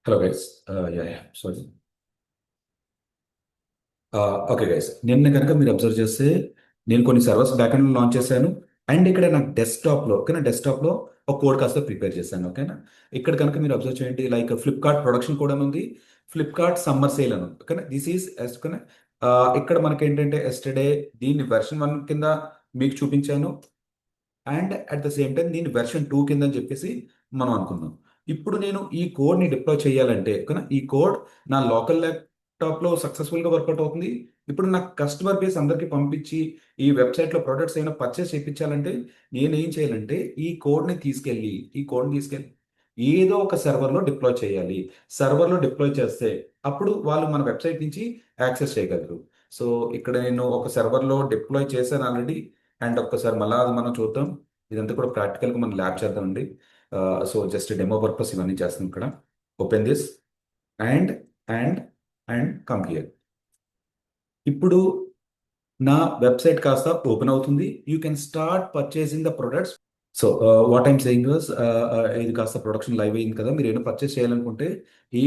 Hello guys. Sorry. Okay guys, నిన్న కనుక మీరు అబ్జర్వ్ చేస్తే నేను కొన్ని సర్వర్స్ బ్యాకెండ్లో లాంచ్ చేశాను. అండ్ ఇక్కడ నాకు డెస్క్టాప్లో ఓకేనా, డెస్క్టాప్లో ఒక కోడ్ కాస్త ప్రిపేర్ చేశాను. ఓకేనా, ఇక్కడ కనుక మీరు అబ్జర్వ్ చేయండి, లైక్ ఫ్లిప్కార్ట్ ప్రొడక్షన్ కోడ్ అని ఉంది, ఫ్లిప్కార్ట్ సమ్మర్ సేల్ అని ఉంది. ఓకేనా, దిస్ ఈస్ ఓకేనా. ఇక్కడ మనకి ఏంటంటే ఎస్టర్డే దీన్ని వెర్షన్ 1 కింద మీకు చూపించాను. And at the same time దీన్ని వెర్షన్ 2 కింద అని చెప్పేసి మనం అనుకుందాం. ఇప్పుడు నేను ఈ కోడ్ని డిప్లాయ్ చేయాలంటే ఓకేనా, ఈ కోడ్ నా లోకల్ ల్యాప్టాప్లో సక్సెస్ఫుల్గా వర్కౌట్ అవుతుంది. ఇప్పుడు నా కస్టమర్ బేస్ అందరికీ పంపించి ఈ వెబ్సైట్లో ప్రొడక్ట్స్ ఏమైనా పర్చేస్ చేయించాలంటే నేను ఏం చేయాలంటే ఈ కోడ్ని తీసుకెళ్ళి ఏదో ఒక సర్వర్లో డిప్లాయ్ చేయాలి. సర్వర్లో డిప్లాయ్ చేస్తే అప్పుడు వాళ్ళు మన వెబ్సైట్ నుంచి యాక్సెస్ చేయగలరు. సో ఇక్కడ నేను ఒక సర్వర్లో డిప్లాయ్ చేశాను ఆల్రెడీ. అండ్ ఒక్కసారి మళ్ళా అది మనం చూద్దాం. ఇదంతా కూడా ప్రాక్టికల్గా మనం ల్యాబ్ చేద్దామండి. సో జస్ట్ డెమో పర్పస్ ఇవన్నీ చేస్తాం ఇక్కడ. Open this and and and come here. ఇప్పుడు నా వెబ్సైట్ కాస్త ఓపెన్ అవుతుంది. You can start purchasing the products. So what I'm saying was, ఇది కాస్త ప్రొడక్షన్ లైవ్ అయింది కదా, మీరు ఏమైనా పర్చేస్ చేయాలనుకుంటే ఈ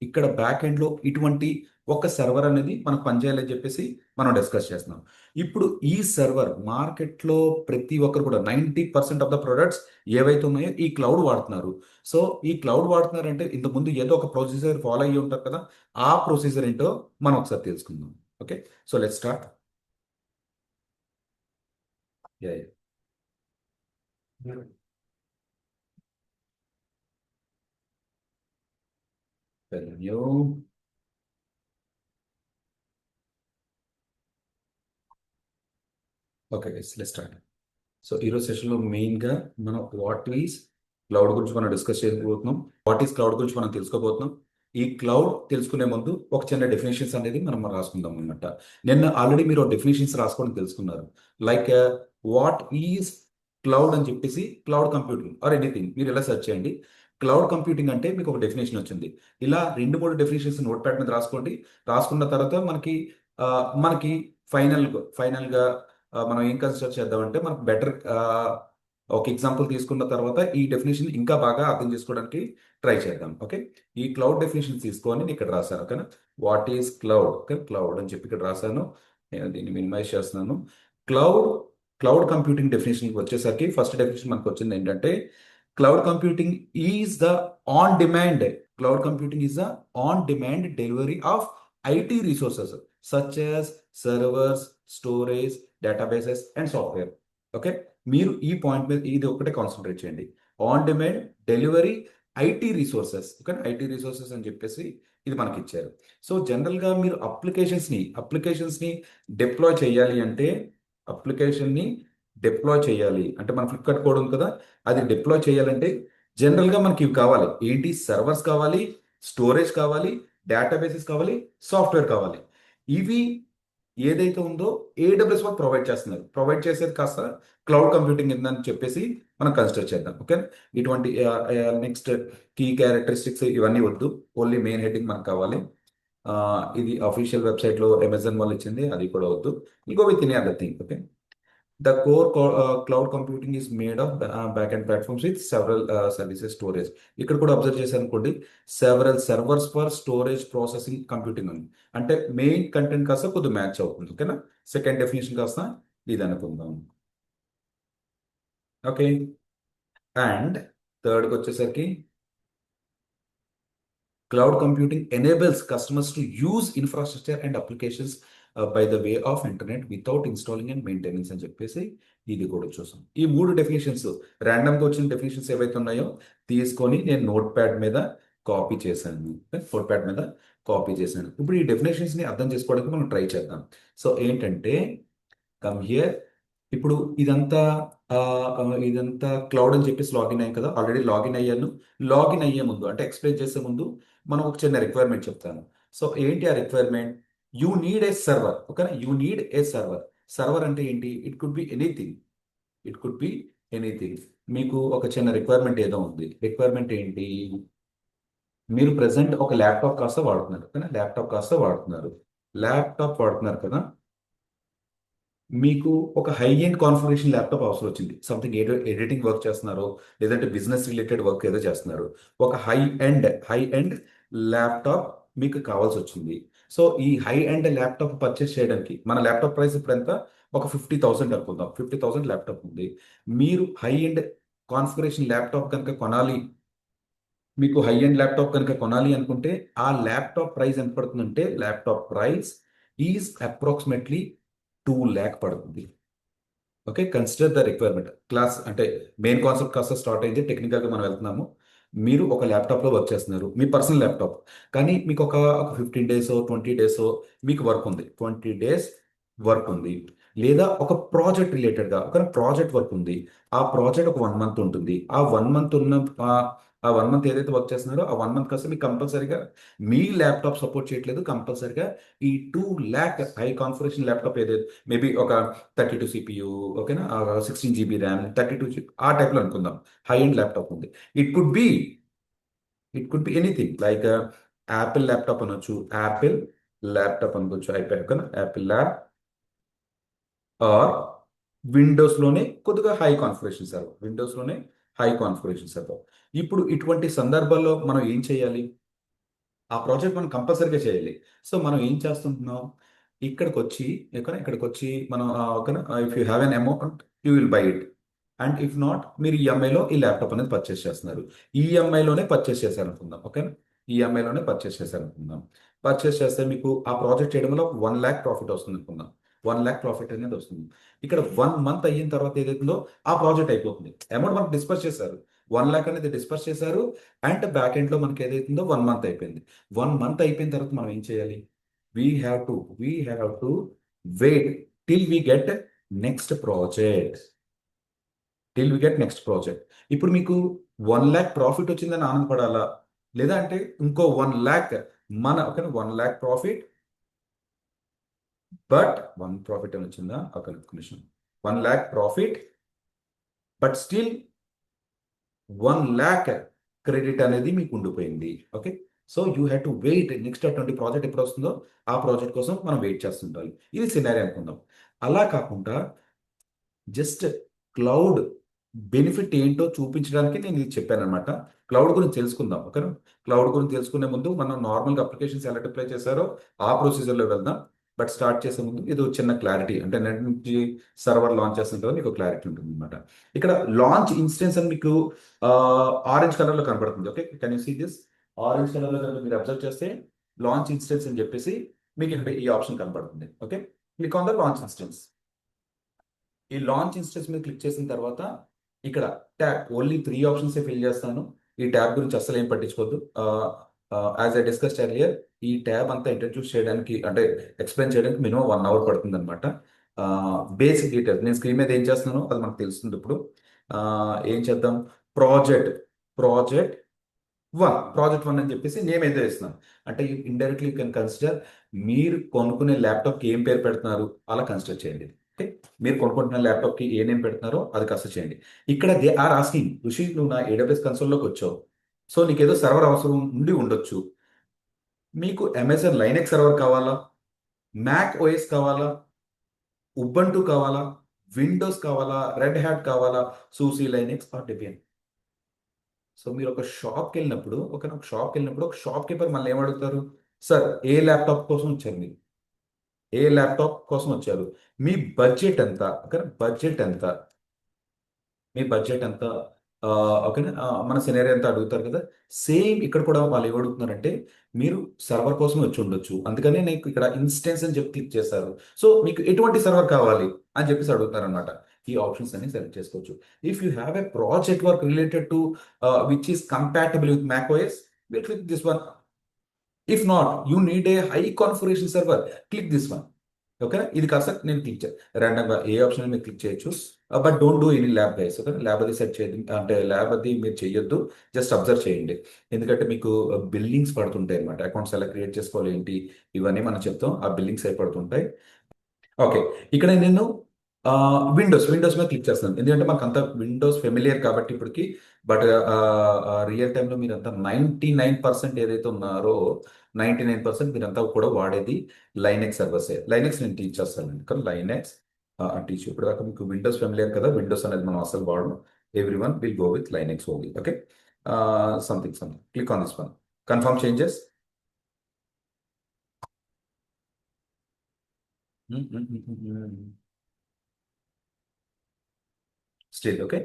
ఇక్కడ బ్యాక్ ఎండ్లో ఇటువంటి ఒక సర్వర్ అనేది మనకు పనిచేయాలని చెప్పేసి మనం డిస్కస్ చేస్తున్నాం. ఇప్పుడు ఈ సర్వర్ మార్కెట్లో ప్రతి ఒక్కరు కూడా 90% ఆఫ్ ద ప్రొడక్ట్స్ ఏవైతే ఉన్నాయో ఈ క్లౌడ్ వాడుతున్నారు. సో ఈ క్లౌడ్ వాడుతున్నారంటే ఇంతకుముందు ఏదో ఒక ప్రొసీజర్ ఫాలో అయ్యి ఉంటారు కదా, ఆ ప్రొసీజర్ ఏంటో మనం ఒకసారి తెలుసుకుందాం. Okay, so let start. New. Okay, let start. So ఈరోజు సెషన్లో మెయిన్గా మనం వాట్ ఈస్ క్లౌడ్ గురించి మనం డిస్కస్ చేయబోతున్నాం. వాట్ ఈస్ క్లౌడ్ గురించి మనం తెలుసుకోబోతున్నాం. ఈ క్లౌడ్ తెలుసుకునే ముందు ఒక చిన్న డెఫినేషన్స్ అనేది మనం రాసుకుందాం అనమాట. నిన్న ఆల్రెడీ మీరు డెఫినేషన్స్ రాసుకోవడం తెలుసుకున్నారు. లైక్ వాట్ ఈజ్ క్లౌడ్ అని చెప్పేసి, క్లౌడ్ కంప్యూటింగ్ ఆర్ ఎనీథింగ్ మీరు ఎలా సెర్చ్ చేయండి. క్లౌడ్ కంప్యూటింగ్ అంటే మీకు ఒక డెఫినేషన్ వచ్చింది. ఇలా 2-3 డెఫినేషన్స్ నోట్ ప్యాడ్ మీద రాసుకోండి. రాసుకున్న తర్వాత మనకి ఫైనల్గా మనం ఏం కన్సిడర్ చేద్దామంటే మనకు బెటర్ ఒక ఎగ్జాంపుల్ తీసుకున్న తర్వాత ఈ డెఫినేషన్ ఇంకా బాగా అర్థం చేసుకోవడానికి ట్రై చేద్దాం. ఓకే, ఈ క్లౌడ్ డెఫినేషన్ తీసుకొని నేను ఇక్కడ రాశాను. ఓకేనా, what is cloud. Okay, cloud అని చెప్పి ఇక్కడ రాశాను. నేను దీన్ని మినిమైజ్ చేస్తున్నాను. క్లౌడ్ క్లౌడ్ కంప్యూటింగ్ డెఫినేషన్కి వచ్చేసరికి ఫస్ట్ డెఫినేషన్ మనకు వచ్చింది ఏంటంటే cloud computing is the on demand cloud computing is the on demand delivery of IT resources such as servers, storage, databases and software. Okay, మీరు ఈ పాయింట్ మీద ఇది ఒకటే కాన్సన్ట్రేట్ చేయండి. On demand delivery IT resources. Okay, IT resources అని చెప్పేసి ఇది మనకి ఇచ్చారు. సో జనరల్గా మీరు అప్లికేషన్స్ని డిప్లాయ్ చేయాలి అంటే అప్లికేషన్ని డిప్లాయ్ చేయాలి అంటే మన ఫ్లిప్కార్ట్ కోడ్ ఉంది కదా, అది డిప్లాయ్ చేయాలంటే జనరల్గా మనకి ఇవి కావాలి. ఏంటి? సర్వర్స్ కావాలి, స్టోరేజ్ కావాలి, డేటాబేసెస్ కావాలి, సాఫ్ట్వేర్ కావాలి. ఇవి ఏదైతే ఉందో ఏడబ్ల్యూఎస్ వాళ్ళు ప్రొవైడ్ చేసేది కాస్త క్లౌడ్ కంప్యూటింగ్ ఏందని చెప్పేసి మనం కన్సిడర్ చేద్దాం. ఓకే, ఇటువంటి నెక్స్ట్ కీ క్యారెక్టరిస్టిక్స్ ఇవన్నీ వద్దు, ఓన్లీ మెయిన్ హెడ్డింగ్ మనకు కావాలి. ఇది అఫీషియల్ వెబ్సైట్లో అమెజాన్ వాళ్ళు ఇచ్చింది, అది కూడా వద్దు. ఇంకో with in other thing. Okay, the core cloud computing is made of back and platforms with several services storage. ఇక్కడ కూడా అబ్జర్వ్ చేశారు అనుకోండి, several servers for storage processing computing ఉంది. అంటే మెయిన్ కంటెంట్ కాస్త కొద్దిగా మ్యాచ్ అవుతుంది. ఓకేనా, సెకండ్ డెఫినేషన్ కాస్త ఇది అనుకుందాం. ఓకే, అండ్ థర్డ్కి వచ్చేసరికి cloud computing enables customers to use infrastructure and applications by the way of internet without installing and maintenance అని చెప్పేసి ఇది కూడా చూసాం. ఈ 3 డెఫినేషన్స్ ర్యాండమ్గా వచ్చిన డెఫినేషన్స్ ఏవైతే ఉన్నాయో తీసుకొని నేను నోట్ ప్యాడ్ మీద కాపీ చేశాను. ఇప్పుడు ఈ డెఫినేషన్స్ని అర్థం చేసుకోవడానికి మనం ట్రై చేద్దాం. సో ఏంటంటే కమ్ హియర్. ఇప్పుడు ఆ, ఇదంతా క్లౌడ్ అని చెప్పేసి లాగిన్ అయ్యాను కదా, ఆల్రెడీ లాగిన్ అయ్యాను. లాగిన్ అయ్యే ముందు అంటే ఎక్స్ప్లెయిన్ చేసే ముందు మనం ఒక చిన్న రిక్వైర్మెంట్ చెప్తాను. సో ఏంటి ఆ requirement? You need a server. ఓకేనా, you need a server. Server అంటే ఏంటి? It could be anything. It could be anything. మీకు ఒక చిన్న రిక్వైర్మెంట్ ఏదో ఉంది. రిక్వైర్మెంట్ ఏంటి? మీరు ప్రజెంట్ ఒక ల్యాప్టాప్ కాస్త వాడుతున్నారు. ఓకేనా, ల్యాప్టాప్ వాడుతున్నారు కదా, మీకు ఒక హై ఎండ్ కాన్ఫిగరేషన్ ల్యాప్టాప్ అవసరం వచ్చింది. సంథింగ్ ఏదో ఎడిటింగ్ వర్క్ చేస్తున్నారు, లేదంటే బిజినెస్ రిలేటెడ్ వర్క్ ఏదో చేస్తున్నారు. ఒక హై ఎండ్ ల్యాప్టాప్ మీకు కావాల్సి వచ్చింది. సో ఈ హై అండ్ ల్యాప్టాప్ పర్చేస్ చేయడానికి మన ల్యాప్టాప్ ప్రైస్ ఇప్పుడు ఎంత? ఒక 50,000 అనుకుందాం. 50,000 ల్యాప్టాప్ ఉంది. మీరు హై అండ్ కాన్ఫిగరేషన్ ల్యాప్టాప్ కనుక కొనాలి, మీకు హై అండ్ ల్యాప్టాప్ కనుక కొనాలి అనుకుంటే ఆ ల్యాప్టాప్ ప్రైస్ ఎంత పడుతుందంటే laptop price is approximately 2 lakh పడుతుంది. Okay, consider the requirement class అంటే మెయిన్ కాన్సెప్ట్ కాస్త స్టార్ట్ అయింది, టెక్నికల్గా మనం వెళ్తున్నాము. మీరు ఒక ల్యాప్టాప్లో వర్క్ చేస్తున్నారు, మీ పర్సనల్ ల్యాప్టాప్, కానీ మీకు ఒక 15 days 20 days మీకు వర్క్ ఉంది, 20 days వర్క్ ఉంది, లేదా ఒక ప్రాజెక్ట్ రిలేటెడ్గా ఒక ప్రాజెక్ట్ వర్క్ ఉంది. ఆ ప్రాజెక్ట్ ఒక 1 month ఉంటుంది. ఆ 1 month ఉన్న ఆ ఆ 1 month ఏదైతే వర్క్ చేస్తున్నారో ఆ 1 month కోసం మీకు కంపల్సరీగా మీ ల్యాప్టాప్ సపోర్ట్ చేయట్లేదు, కంపల్సరీగా ఈ 2 lakh హై కాన్ఫిగరేషన్ ల్యాప్టాప్ ఏదైతే మేబీ ఒక 32 CPU, ఓకేనా, 16 GB ర్యామ్, 32 GB ఆ టైప్లో అనుకుందాం, హై ఎండ్ ల్యాప్టాప్ ఉంది. It could be it could be anything like Apple laptop అనొచ్చు, యాపిల్ ల్యాప్టాప్ అనుకోవచ్చు, ఐప్యాడ్, ఓకేనా, యాపిల్ ల్యాప్ ఆర్ విండోస్లోనే కొద్దిగా హై కాన్ఫిగరేషన్ సర్వర్, విండోస్లోనే హై కాన్ఫిగరేషన్ సర్వర్. ఇప్పుడు ఇటువంటి సందర్భాల్లో మనం ఏం చేయాలి? ఆ ప్రాజెక్ట్ మనం కంపల్సరీగా చేయాలి. సో మనం ఏం చేస్తుంటున్నాం? ఇక్కడికి వచ్చి ఇక్కడికి వచ్చి మనం ఓకేనా, if you have an amount you will buy it, and if not మీరు ఈఎంఐలో ఈ ల్యాప్టాప్ అనేది పర్చేస్ చేస్తున్నారు. ఈఎంఐలోనే పర్చేస్ చేశారు అనుకుందాం, ఓకేనా, ఈఎంఐలోనే పర్చేస్ చేశారు అనుకుందాం. పర్చేస్ చేస్తే మీకు ఆ ప్రాజెక్ట్ చేయడం వల్ల 1 lakh ప్రాఫిట్ వస్తుంది అనుకుందాం. 1 lakh ప్రాఫిట్ అనేది వస్తుంది. ఇక్కడ 1 month అయిన తర్వాత ఏదైతుందో ఆ ప్రాజెక్ట్ అయిపోతుంది. అమౌంట్ మనకు డిస్పర్స్ చేశారు, 1 lakh అనేది డిస్పర్స్ చేశారు, అండ్ బ్యాక్ ఎండ్ లో మనకి ఏదైతుందో 1 month అయిపోయింది. 1 month అయిపోయిన తర్వాత మనం ఏం చేయాలి? We have to wait till we get next project, ఇప్పుడు మీకు 1 lakh ప్రాఫిట్ వచ్చిందని ఆనందపడాలా, లేదా అంటే ఇంకో 1 lakh మన ఒక 1 lakh ప్రాఫిట్, బట్ 1 ప్రాఫిట్ అని వచ్చిందా, ఒక నిమిషం, 1 lakh profit but still 1 lakh credit అనేది మీకు ఉండిపోయింది. Okay, so you have to wait next అటువంటి ప్రాజెక్ట్ ఎప్పుడు వస్తుందో ఆ ప్రాజెక్ట్ కోసం మనం వెయిట్ చేస్తుంటాం. ఇది సినారీ అనుకుందాం. అలా కాకుండా జస్ట్ క్లౌడ్ బెనిఫిట్ ఏంటో చూపించడానికి నేను ఇది చెప్పాను అనమాట. క్లౌడ్ గురించి తెలుసుకుందాం, ఓకేనా. క్లౌడ్ గురించి తెలుసుకునే ముందు మనం నార్మల్గా అప్లికేషన్స్ ఎలా డిప్లై చేశారో ఆ ప్రొసీజర్లో వెళ్దాం. బట్ స్టార్ట్ చేసే ముందు ఇది ఒక చిన్న క్లారిటీ, అంటే నెట్ నుంచి సర్వర్ లాంచ్ చేసిన తర్వాత మీకు క్లారిటీ ఉంటుంది అనమాట. ఇక్కడ లాంచ్ ఇన్స్టెన్స్ అని మీకు ఆరెంజ్ కలర్లో కనబడుతుంది. Okay, can you see this? Orange కలర్లో కనుక మీరు అబ్జర్వ్ చేస్తే లాంచ్ ఇన్స్టెన్స్ అని చెప్పేసి మీకు ఇక్కడ ఈ ఆప్షన్ కనబడుతుంది. Okay, click on the launch instance. ఈ లాంచ్ ఇన్స్టెన్స్ మీద క్లిక్ చేసిన తర్వాత ఇక్కడ ట్యాబ్ ఓన్లీ 3 ఆప్షన్స్ ఫిల్ చేస్తాను. ఈ ట్యాబ్ గురించి అసలు ఏం పట్టించుకోవద్దు. యాజ్ ఐ డిస్కస్డ్ ఎర్లియర్, ఈ ట్యాబ్ అంతా ఇంట్రడ్యూస్ చేయడానికి అంటే ఎక్స్ప్లెయిన్ చేయడానికి మినిమం 1 hour పడుతుంది అనమాట. బేసిక్ డీటెయిల్స్ నేను స్క్రీన్ మీద ఏం చేస్తున్నానో అది మనకు తెలుస్తుంది. ఇప్పుడు ఏం చేద్దాం? ప్రాజెక్ట్ ప్రాజెక్ట్ ప్రాజెక్ట్ 1 అని చెప్పేసి నేమ్ ఏదో ఇస్తున్నాను. అంటే ఇండైరెక్ట్లీ యూ కెన్ కన్సిడర్ మీరు కొనుక్కునే ల్యాప్టాప్కి ఏం పేరు పెడుతున్నారు అలా కన్సిడర్ చేయండి. ఓకే, మీరు కొనుక్కుంటున్న ల్యాప్టాప్కి ఏ నేమ్ పెడుతున్నారో అది కన్సిడర్ చేయండి. ఇక్కడ దే ఆర్ ఆస్కింగ్, ఋషి నువ్వు నా AWS కన్సోల్లోకి వచ్చావు, సో నీకేదో సర్వర్ అవసరం ఉండి ఉండొచ్చు. మీకు అమెజాన్ లైనెక్స్ సర్వర్ కావాలా, మ్యాక్ ఓఎస్ కావాలా, ఉబంటు కావాలా, విండోస్ కావాలా, రెడ్ హ్యాట్ కావాలా, SUSE Linux or Debian. So మీరు ఒక షాప్కి వెళ్ళినప్పుడు ఒక షాప్ కీపర్ మళ్ళీ ఏమడుగుతారు? సార్ ఏ ల్యాప్టాప్ కోసం వచ్చారు మీరు? ఏ ల్యాప్టాప్ కోసం వచ్చారు? మీ బడ్జెట్ ఎంత? ఓకే, బడ్జెట్ ఎంత? మీ బడ్జెట్ ఎంత? ఓకేనా, మన సినారీ ఎంత అడుగుతారు కదా. సేమ్ ఇక్కడ కూడా వాళ్ళు ఏమడుగుతున్నారంటే మీరు సర్వర్ కోసం వచ్చి ఉండొచ్చు, అందుకనే నీకు ఇక్కడ ఇన్స్టెన్స్ అని చెప్పి క్లిక్ చేస్తారు. సో మీకు ఎటువంటి సర్వర్ కావాలి అని చెప్పేసి అడుగుతారు అనమాట. ఈ ఆప్షన్స్ అన్ని సెలెక్ట్ చేసుకోవచ్చు. If you have a project work related to which is compatible with Mac OS, will click this one. If not you need a high configuration server, click this one. ఓకేనా, ఇది కాస్త నేను click ర్యాండమ్గా ఏ option మీరు click చేయొచ్చు. But don't do any lab guys. Okay, lab అది set చేయదు, అంటే ల్యాబ్ అది మీరు చేయొద్దు, జస్ట్ అబ్జర్వ్ చేయండి. ఎందుకంటే మీకు బిల్లింగ్స్ పడుతుంటాయి అనమాట. అకౌంట్స్ ఎలా క్రియేట్ చేసుకోవాలి ఏంటి ఇవన్నీ మనం చెప్తాం, ఆ బిల్లింగ్స్ అయి పడుతుంటాయి. ఓకే, ఇక్కడ నేను విండోస్ మీద క్లిక్ చేస్తున్నాను, ఎందుకంటే మాకు అంత విండోస్ ఫెమిలియర్ కాబట్టి ఇప్పటికి. బట్ రియల్ టైంలో మీరంతా 99% ఏదైతే ఉన్నారో 99% మీరంతా కూడా వాడేది లైనెక్స్ సర్వర్సే. లైనెక్స్ నేను టీచ్ చేస్తాను కానీ లైనెక్స్ టీచ్. ఇప్పుడు దాకా మీకు విండోస్ ఫెమిలియర్ కదా, విండోస్ అనేది మనం అసలు వాడడం. Every one will go with Linux only. Okay, something click on this one. Confirm changes. Still okay.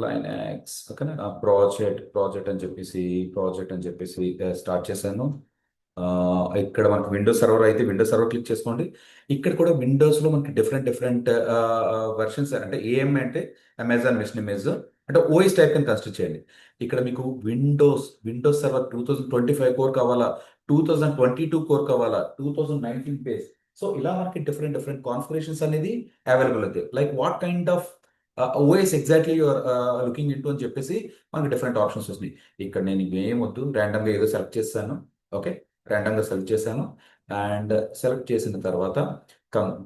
Linux ఓకేనా. ప్రాజెక్ట్ అని చెప్పేసి స్టార్ట్ చేశాను. ఆ, ఇక్కడ మనకు విండోస్ సర్వర్ అయితే విండోస్ సర్వర్ క్లిక్ చేసుకోండి. ఇక్కడ కూడా విండోస్లో మనకి డిఫరెంట్ డిఫరెంట్ వెర్షన్స్ అంటే ఏఎం అంటే అమెజాన్ మెషిన్ ఇమేజ్ అంటే ఓఎస్ టైప్ కింద కన్సిడర్ చేయండి. ఇక్కడ మీకు విండోస్ సర్వర్ 2025 కోర్ కావాలా, 2022 కోర్ కావాలా, 2019 పేజ్. సో ఇలా మనకి డిఫరెంట్ డిఫరెంట్ కాన్ఫిగరేషన్స్ అనేది అవైలబుల్ అవుతాయి. Like what kind of OS exactly your looking into అని చెప్పేసి మనకి డిఫరెంట్ ఆప్షన్స్ వస్తున్నాయి. ఇక్కడ నేను ఏం వద్దు, ర్యాండమ్గా ఏదో సెలెక్ట్ చేస్తాను. ఓకే, ర్యాండమ్గా సెలెక్ట్ చేశాను. అండ్ సెలెక్ట్ చేసిన తర్వాత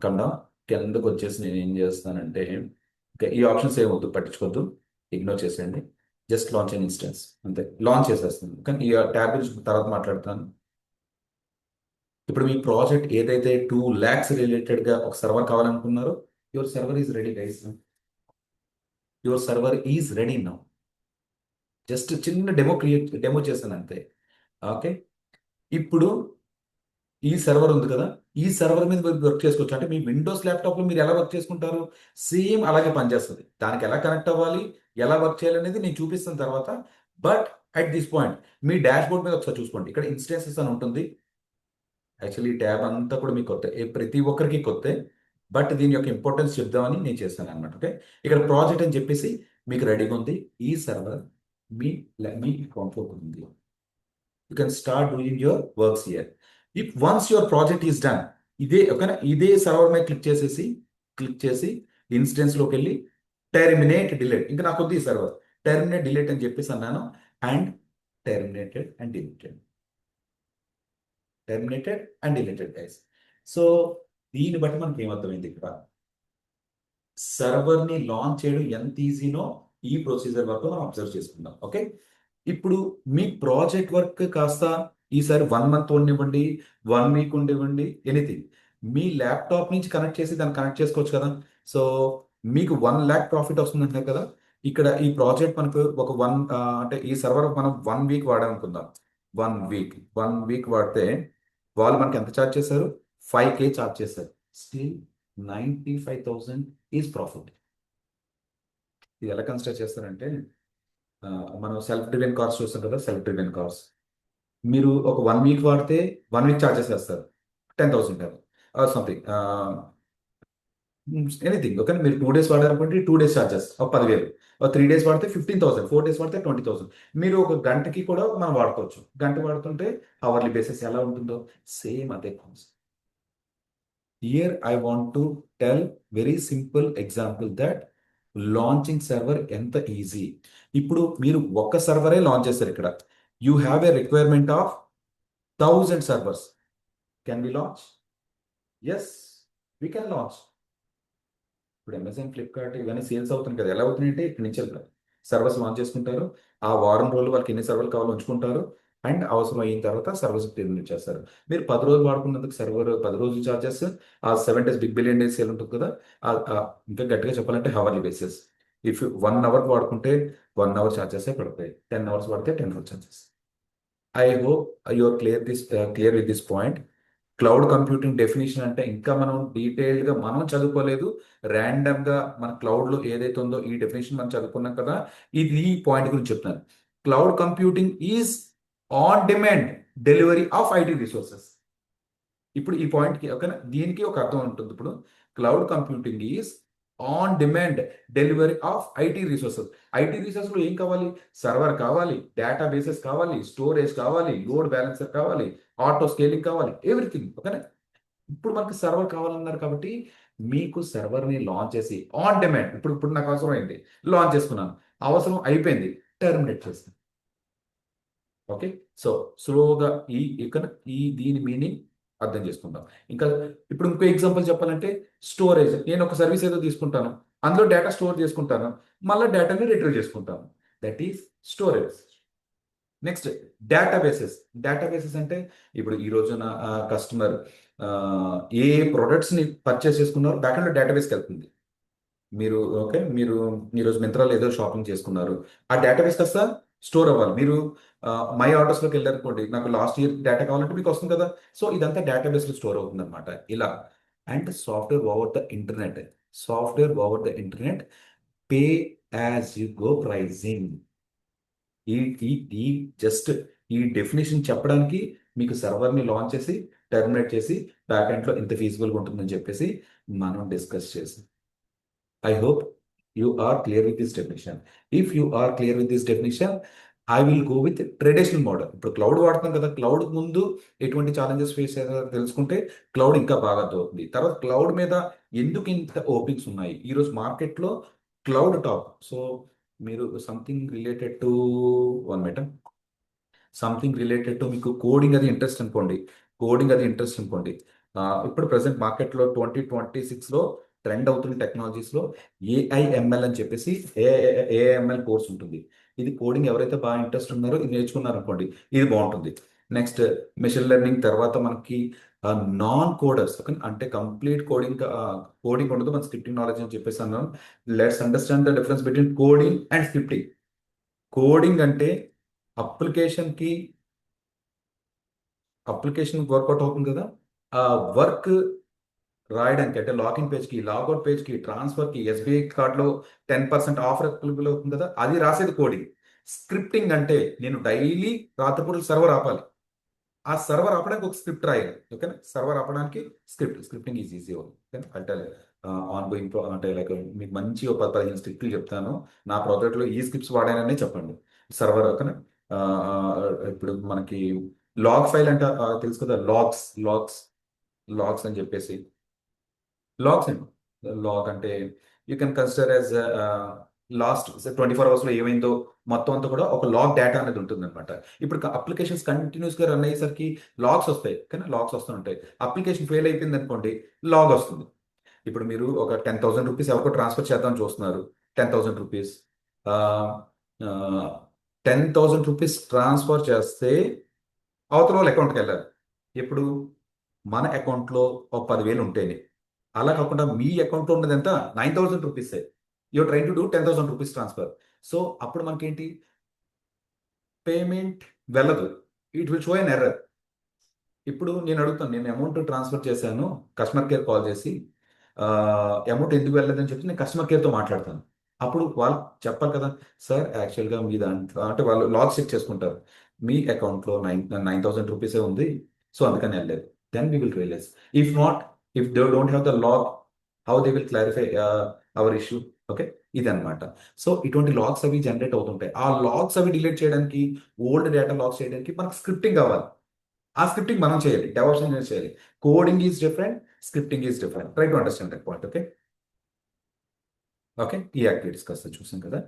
కన్నా కిందకు వచ్చేసి నేను ఏం చేస్తానంటే okay, ఈ ఆప్షన్స్ ఏమొద్దు, పట్టించుకోవద్దు, ఇగ్నోర్ చేసేయండి. జస్ట్ లాంచ్ అండ్ ఇన్స్టెన్స్ అంతే, లాంచ్ చేసేస్తాను. కానీ ఈ ట్యాబ్ గురించి తర్వాత మాట్లాడతాను. ఇప్పుడు మీ ప్రాజెక్ట్ ఏదైతే 2 lakhs రిలేటెడ్గా ఒక సర్వర్ కావాలనుకున్నారో your server is ready guys. Your server is ready now. Just చిన్న డెమో చేశాను అంతే. ఓకే, ఇప్పుడు ఈ సర్వర్ ఉంది కదా, ఈ సర్వర్ మీద మీరు వర్క్ చేసుకోవచ్చు. అంటే మీ విండోస్ ల్యాప్టాప్లో మీరు ఎలా వర్క్ చేసుకుంటారు, సేమ్ అలాగే పనిచేస్తుంది. దానికి ఎలా కనెక్ట్ అవ్వాలి, ఎలా వర్క్ చేయాలి అనేది నేను చూపిస్తున్న తర్వాత. But at this point me dash board మీద ఒకసారి చూసుకోండి. ఇక్కడ ఇన్స్టెన్సెస్ అని ఉంటుంది. యాక్చువల్లీ ఈ ట్యాబ్ అంతా కూడా మీకు కొత్త, ప్రతి ఒక్కరికి కొత్త. బట్ దీని యొక్క ఇంపార్టెన్స్ చెప్దామని నేను చేస్తాను అనమాట. ఓకే, ఇక్కడ ప్రాజెక్ట్ అని చెప్పేసి మీకు రెడీగా ఉంది. ఈ సర్వర్ మీ మీ కంఫర్ట్ ఉంది. You can start doing your works here. If once your project is done, ఇదే ఓకేనా, ఇదే సర్వర్ మీద క్లిక్ చేసి ఇన్స్టెన్స్లోకి వెళ్ళి టెర్మినేట్ డిలీట్, ఇంకా నాకు వద్దు ఈ సర్వర్, టెర్మినేట్ డిలీట్ అని చెప్పేసి అన్నాను. And terminated and deleted guys. So దీన్ని బట్టి మనకి ఏమర్థమైంది, ఇక్కడ సర్వర్ని లాంచ్ చేయడం ఎంత ఈజీనో ఈ ప్రొసీజర్ వరకు మనం అబ్జర్వ్ చేసుకుందాం. ఓకే, ఇప్పుడు మీ ప్రాజెక్ట్ వర్క్ కాస్త ఈసారి 1 month ఉండనివ్వండి, 1 week ఉండనివ్వండి, ఎనీథింగ్ మీ ల్యాప్టాప్ నుంచి కనెక్ట్ చేసి దాన్ని కనెక్ట్ చేసుకోవచ్చు కదా. సో మీకు 1 lakh ప్రాఫిట్ వస్తుంది అంటారు కదా. ఇక్కడ ఈ ప్రాజెక్ట్ మనకు ఒక అంటే ఈ సర్వర్ మనం 1 week వాడాలనుకుందాం. 1 week వాడితే వాళ్ళు మనకి ఎంత ఛార్జ్ చేశారు, 5K ఛార్జ్ చేశారు. Still 95,000 is profit. ఇది ఎలా కన్సిడర్ చేస్తారంటే మనం సెల్ఫ్ డ్రివెన్ కార్స్ చూస్తాం కదా, సెల్ఫ్ డ్రివెన్ కార్స్ మీరు ఒక 1 week వాడితే 1 week ఛార్జెస్ వేస్తారు 10,000 సంథింగ్ ఎనీథింగ్. ఓకే, మీరు 2 days వాడారనుకోండి, 2 days ఛార్జెస్ 10,000. 3 days వాడితే 15,000, 4 days వాడితే 20,000. మీరు ఒక గంటకి కూడా మనం వాడుకోవచ్చు. గంట వాడుతుంటే అవర్లీ బేసిస్ ఎలా ఉంటుందో సేమ్ అదే concept. Here I want to tell very simple example that launching server ఎంత ఈజీ. ఇప్పుడు మీరు ఒక్క సర్వరే లాంచ్ చేస్తారు. ఇక్కడ you have a requirement of 1,000 servers. Can we launch? Yes, we can launch. ఇప్పుడు అమెజాన్, ఫ్లిప్కార్ట్ ఇవన్నీ సేల్స్ అవుతుంది కదా, ఎలా అవుతున్నాయంటే ఇక్కడ నుంచి సర్వర్స్ లాంచ్ చేసుకుంటారు. ఆ వారం రోజులు వాళ్ళకి ఎన్ని సర్వర్లు కావాలో ఉంచుకుంటారు. అండ్ అవసరం అయిన తర్వాత సర్వర్స్ టెర్మినేట్ చేస్తారు. మీరు 10 రోజులు వాడుకున్నందుకు సర్వర్ 10 రోజులు ఛార్జెస్, ఆ 7 days big billion days sale ఉంటుంది కదా, ఇంకా గట్టిగా చెప్పాలంటే హవర్లీ బేసిస్. ఇఫ్ 1 hour వాడుకుంటే 1 hour ఛార్జెస్ పడతాయి, 10 hours వాడితే 10 hour ఛార్జెస్. I hope you are clear with this point. Cloud computing definition అంటే ఇంకా మనం డీటెయిల్గా మనం చదువుకోలేదు. ర్యాండమ్గా మన క్లౌడ్లో ఏదైతే ఉందో ఈ డెఫినేషన్ మనం చదువుకున్నాం కదా, ఇది ఈ పాయింట్ గురించి చెప్తున్నాను. Cloud computing is on demand delivery of IT resources. ఇప్పుడు ఈ పాయింట్కి ఓకేనా, దీనికి ఒక అర్థం ఉంటుంది. ఇప్పుడు cloud computing is on demand delivery of IT resources. IT రిసోర్స్లో ఏం కావాలి, సర్వర్ కావాలి, డేటా బేసెస్ కావాలి, స్టోరేజ్ కావాలి, లోడ్ బ్యాలెన్సర్ కావాలి, ఆటో స్కేలింగ్ కావాలి, ఎవ్రీథింగ్. ఓకేనా, ఇప్పుడు మనకి సర్వర్ కావాలన్నారు కాబట్టి మీకు సర్వర్ని లాంచ్ చేసి ఆన్ డిమాండ్, ఇప్పుడు నాకు అవసరం అయింది, లాంచ్ చేసుకున్నాను, అవసరం అయిపోయింది, టెర్మినేట్ చేస్తాను. ఓకే, సో స్లోగా దీని మీనింగ్ అర్థం చేసుకుందాం. ఇంకా ఇప్పుడు ఇంకో ఎగ్జాంపుల్ చెప్పాలంటే స్టోరేజ్. నేను ఒక సర్వీస్ ఏదో తీసుకుంటాను, అందులో డేటా స్టోర్ చేసుకుంటాను, మళ్ళీ డేటాని రిట్రీవ్ చేసుకుంటాను. That is storage. Next databases అంటే ఇప్పుడు ఈ రోజున కస్టమర్ ఏ ప్రొడక్ట్స్ని పర్చేస్ చేసుకున్నారో బ్యాకెండ్లో డేటాబేస్కి వెళ్తుంది. మీరు ఓకే మీరు ఈరోజు మింత్రాలో ఏదో షాపింగ్ చేసుకున్నారు. ఆ డేటాబేస్ కాస్త స్టోర్ అవ్వాలి. మీరు మై ఆర్డర్స్లోకి వెళ్ళారనుకోండి, నాకు లాస్ట్ ఇయర్ డేటా కావాలంటే మీకు వస్తుంది కదా. సో ఇదంతా డేటాబేస్లో స్టోర్ అవుతుంది అనమాట ఇలా. And software over the internet. Software over the internet, pay as you go pricing. ఈ ఈ ఈ జస్ట్ ఈ డెఫినేషన్ చెప్పడానికి మీకు సర్వర్ని లాంచ్ చేసి టెర్మినేట్ చేసి బ్యాక్ ఎండ్లో ఇంత ఫీజిబుల్గా ఉంటుందని చెప్పేసి మనం డిస్కస్ చేసి, I hope you are clear with this definition. If you are clear with this definition, I will go with traditional model. ఇప్పుడు క్లౌడ్ వాడుతాం కదా, క్లౌడ్ ముందు ఎటువంటి ఛాలెంజెస్ ఫేస్ చేయాలో తెలుసుకుంటే క్లౌడ్ ఇంకా బాగా అర్థమవుతుంది. తర్వాత క్లౌడ్ మీద ఎందుకు ఇంత ఓపెనింగ్స్ ఉన్నాయి ఈరోజు మార్కెట్లో, క్లౌడ్ టాప్. సో మీరు something related to one minute, something related to మీకు కోడింగ్ అది ఇంట్రెస్ట్ అనుకోండి. కోడింగ్ అది ఇంట్రెస్ట్ అనుకోండి. ఇప్పుడు ప్రజెంట్ మార్కెట్లో 2026లో ట్రెండ్ అవుతున్న టెక్నాలజీస్లో ఏఐఎంఎల్ అని చెప్పేసి ఏఐఎంఎల్ కోర్స్ ఉంటుంది. ఇది కోడింగ్ ఎవరైతే బాగా ఇంట్రెస్ట్ ఉన్నారో ఇది నేర్చుకున్నారు అనుకోండి, ఇది బాగుంటుంది. నెక్స్ట్ మెషిన్ లెర్నింగ్ తర్వాత మనకి నాన్ కోడర్స్, అంటే కంప్లీట్ కోడింగ్ కోడింగ్ ఉండదు, మన స్క్రిప్టింగ్ నాలెడ్జ్ అని చెప్పేసి అన్నాను. Let's understand the difference between coding and scripting. Coding అంటే అప్లికేషన్కి అప్లికేషన్ వర్కౌట్ అవుతుంది కదా, ఆ వర్క్ రాయడానికి అంటే లాగిన్ పేజ్కి, లాగౌట్ పేజ్కి, ట్రాన్స్ఫర్కి, ఎస్బీఐ కార్డులో 10% ఆఫర్ అప్లికబుల్ అవుతుంది కదా, అది రాసేది కోడింగ్. స్క్రిప్టింగ్ అంటే నేను డైలీ రాత్రిపూట సర్వర్ ఆపాలి, ఆ సర్వర్ ఆపడానికి ఒక స్క్రిప్ట్ రాయాలి. ఓకేనా, సర్వర్ ఆపడానికి స్క్రిప్టింగ్ ఈజ్ ఈజీ. ఓకే అంటే ఆన్ గోయింగ్ అంటే లైక్ మీకు మంచి ఒక 10-15 స్క్రిప్ట్లు చెప్తాను. నా ప్రాజెక్ట్లో ఈ స్క్రిప్ట్స్ వాడాననే చెప్పండి. సర్వర్ ఓకేనా. ఆ, ఆ, ఇప్పుడు మనకి లాగ్ ఫైల్ అంటే తెలుసు కదా, లాగ్స్ లాగ్స్ అని చెప్పేసి. లాగ్స్ అండి. లాగ్ అంటే you can consider as last 24 అవర్స్లో ఏమైందో మొత్తం అంతా కూడా ఒక లాగ్ డేటా అనేది ఉంటుంది అనమాట. ఇప్పుడు అప్లికేషన్స్ కంటిన్యూస్గా రన్ అయ్యేసరికి లాగ్స్ వస్తాయి, కానీ లాగ్స్ వస్తుంటాయి. అప్లికేషన్ ఫెయిల్ అయిపోయింది అనుకోండి, లాగ్ వస్తుంది. ఇప్పుడు మీరు ఒక 10,000 రూపీస్ ఎవరికో ట్రాన్స్ఫర్ చేద్దామని చూస్తున్నారు. 10,000 రూపీస్ 10,000 రూపీస్ ట్రాన్స్ఫర్ చేస్తే అవతల వాళ్ళ అకౌంట్కి వెళ్ళాలి. ఇప్పుడు మన అకౌంట్లో ఒక 10,000 ఉంటేనే, అలా కాకుండా మీ అకౌంట్లో ఉన్నది ఎంత, 9,000 rupees. You're trying to do 10,000 rupees transfer. So అప్పుడు మనకేంటి, పేమెంట్ వెళ్ళదు, it will show an error. ఇప్పుడు నేను అడుగుతాను, నేను అమౌంట్ ట్రాన్స్ఫర్ చేశాను, కస్టమర్ కేర్ కాల్ చేసి అమౌంట్ ఎందుకు వెళ్ళలేదని చెప్పి నేను కస్టమర్ కేర్తో మాట్లాడతాను. అప్పుడు వాళ్ళు చెప్పాలి కదా, సార్ యాక్చువల్గా మీ దాంట్లో అంటే వాళ్ళు లాగ్ చెక్ చేసుకుంటారు, మీ అకౌంట్లో 9,000 రూపీసే ఉంది, సో అందుకని వెళ్ళలేదు. Then we will realise. If not, if they don't have the log, how they will clarify our issue. Okay, ఇదన్నమాట. సో ఇటువంటి లాగ్స్ అవి జనరేట్ అవుతుంటాయి. ఆ లాగ్స్ అవి డిలీట్ చేయడానికి, ఓల్డ్ డేటా లాగ్స్ చేయడానికి మనకు స్క్రిప్టింగ్ కావాలి. ఆ స్క్రిప్టింగ్ మనం చేయాలి, డెవలప్స్ ఇంజనీర్ చేయాలి. Coding is different, scripting is different. Try to understand that point. Okay okay ఈ యాక్టివిటీస్ కాస్త చూసాం కదా.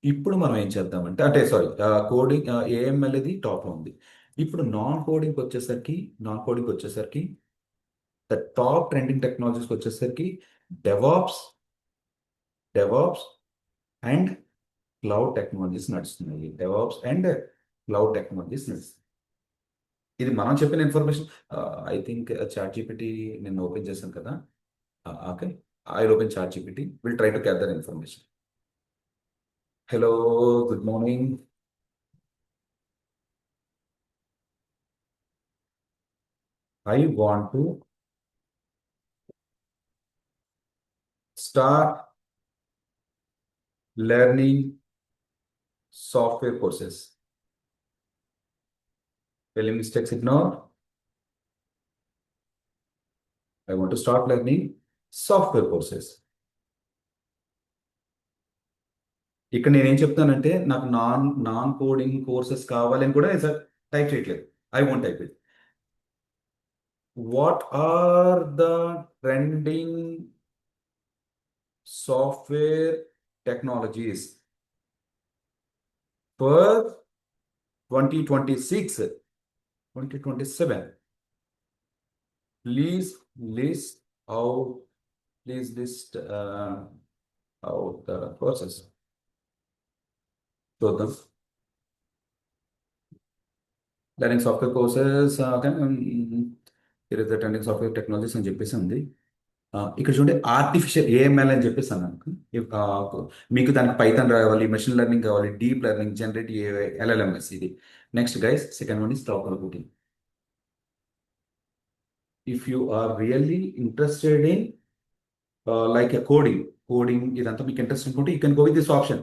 ఇప్పుడు మనం ఏం చేద్దామంటే, అంటే సారీ, కోడింగ్ ఏఎంఎల్ ఇది టాప్లో ఉంది. ఇప్పుడు నాన్ కోడింగ్ వచ్చేసరికి ద టాప్ ట్రెండింగ్ టెక్నాలజీస్కి వచ్చేసరికి DevOps DevOps and cloud technologies నడుస్తున్నాయి. డెవాప్స్ అండ్ క్లౌడ్ టెక్నాలజీస్ నడుస్తున్నాయి. ఇది మనం చెప్పిన information. I think ChatGPT నేను ఓపెన్ చేశాను కదా. Okay, I open ChatGPT, will try to gather information. Hello, good morning. I want to start learning software courses. Spelling mistakes ignore. I want to start learning software courses. ఇక్కడ నేనేం చెప్తానంటే నాకు non non coding courses కావాలని కూడా నేను type చేయట్లేదు. I won't type it. What are the trending software technologies for 2026, 2027? Please list out, please list out the courses. చూద్దాం. Learning software courses, కానీ ఇక్కడ ట్రెండింగ్ సాఫ్ట్వేర్ టెక్నాలజీస్ అని చెప్పేసి ఉంది. ఇక్కడ చూడండి ఆర్టిఫిషియల్ ఏఎంఎల్ అని చెప్పేసి అన్నాను. ఆ, మీకు దానికి పైథాన్ రావాలి, మెషిన్ లెర్నింగ్ కావాలి, deep learning, generative AI, LLMs ఇది. Next guys, second one is cloud computing. If you are really interested in like a coding ఇదంతా మీకు ఇంట్రెస్ట్ అనుకుంటే you can go with this option.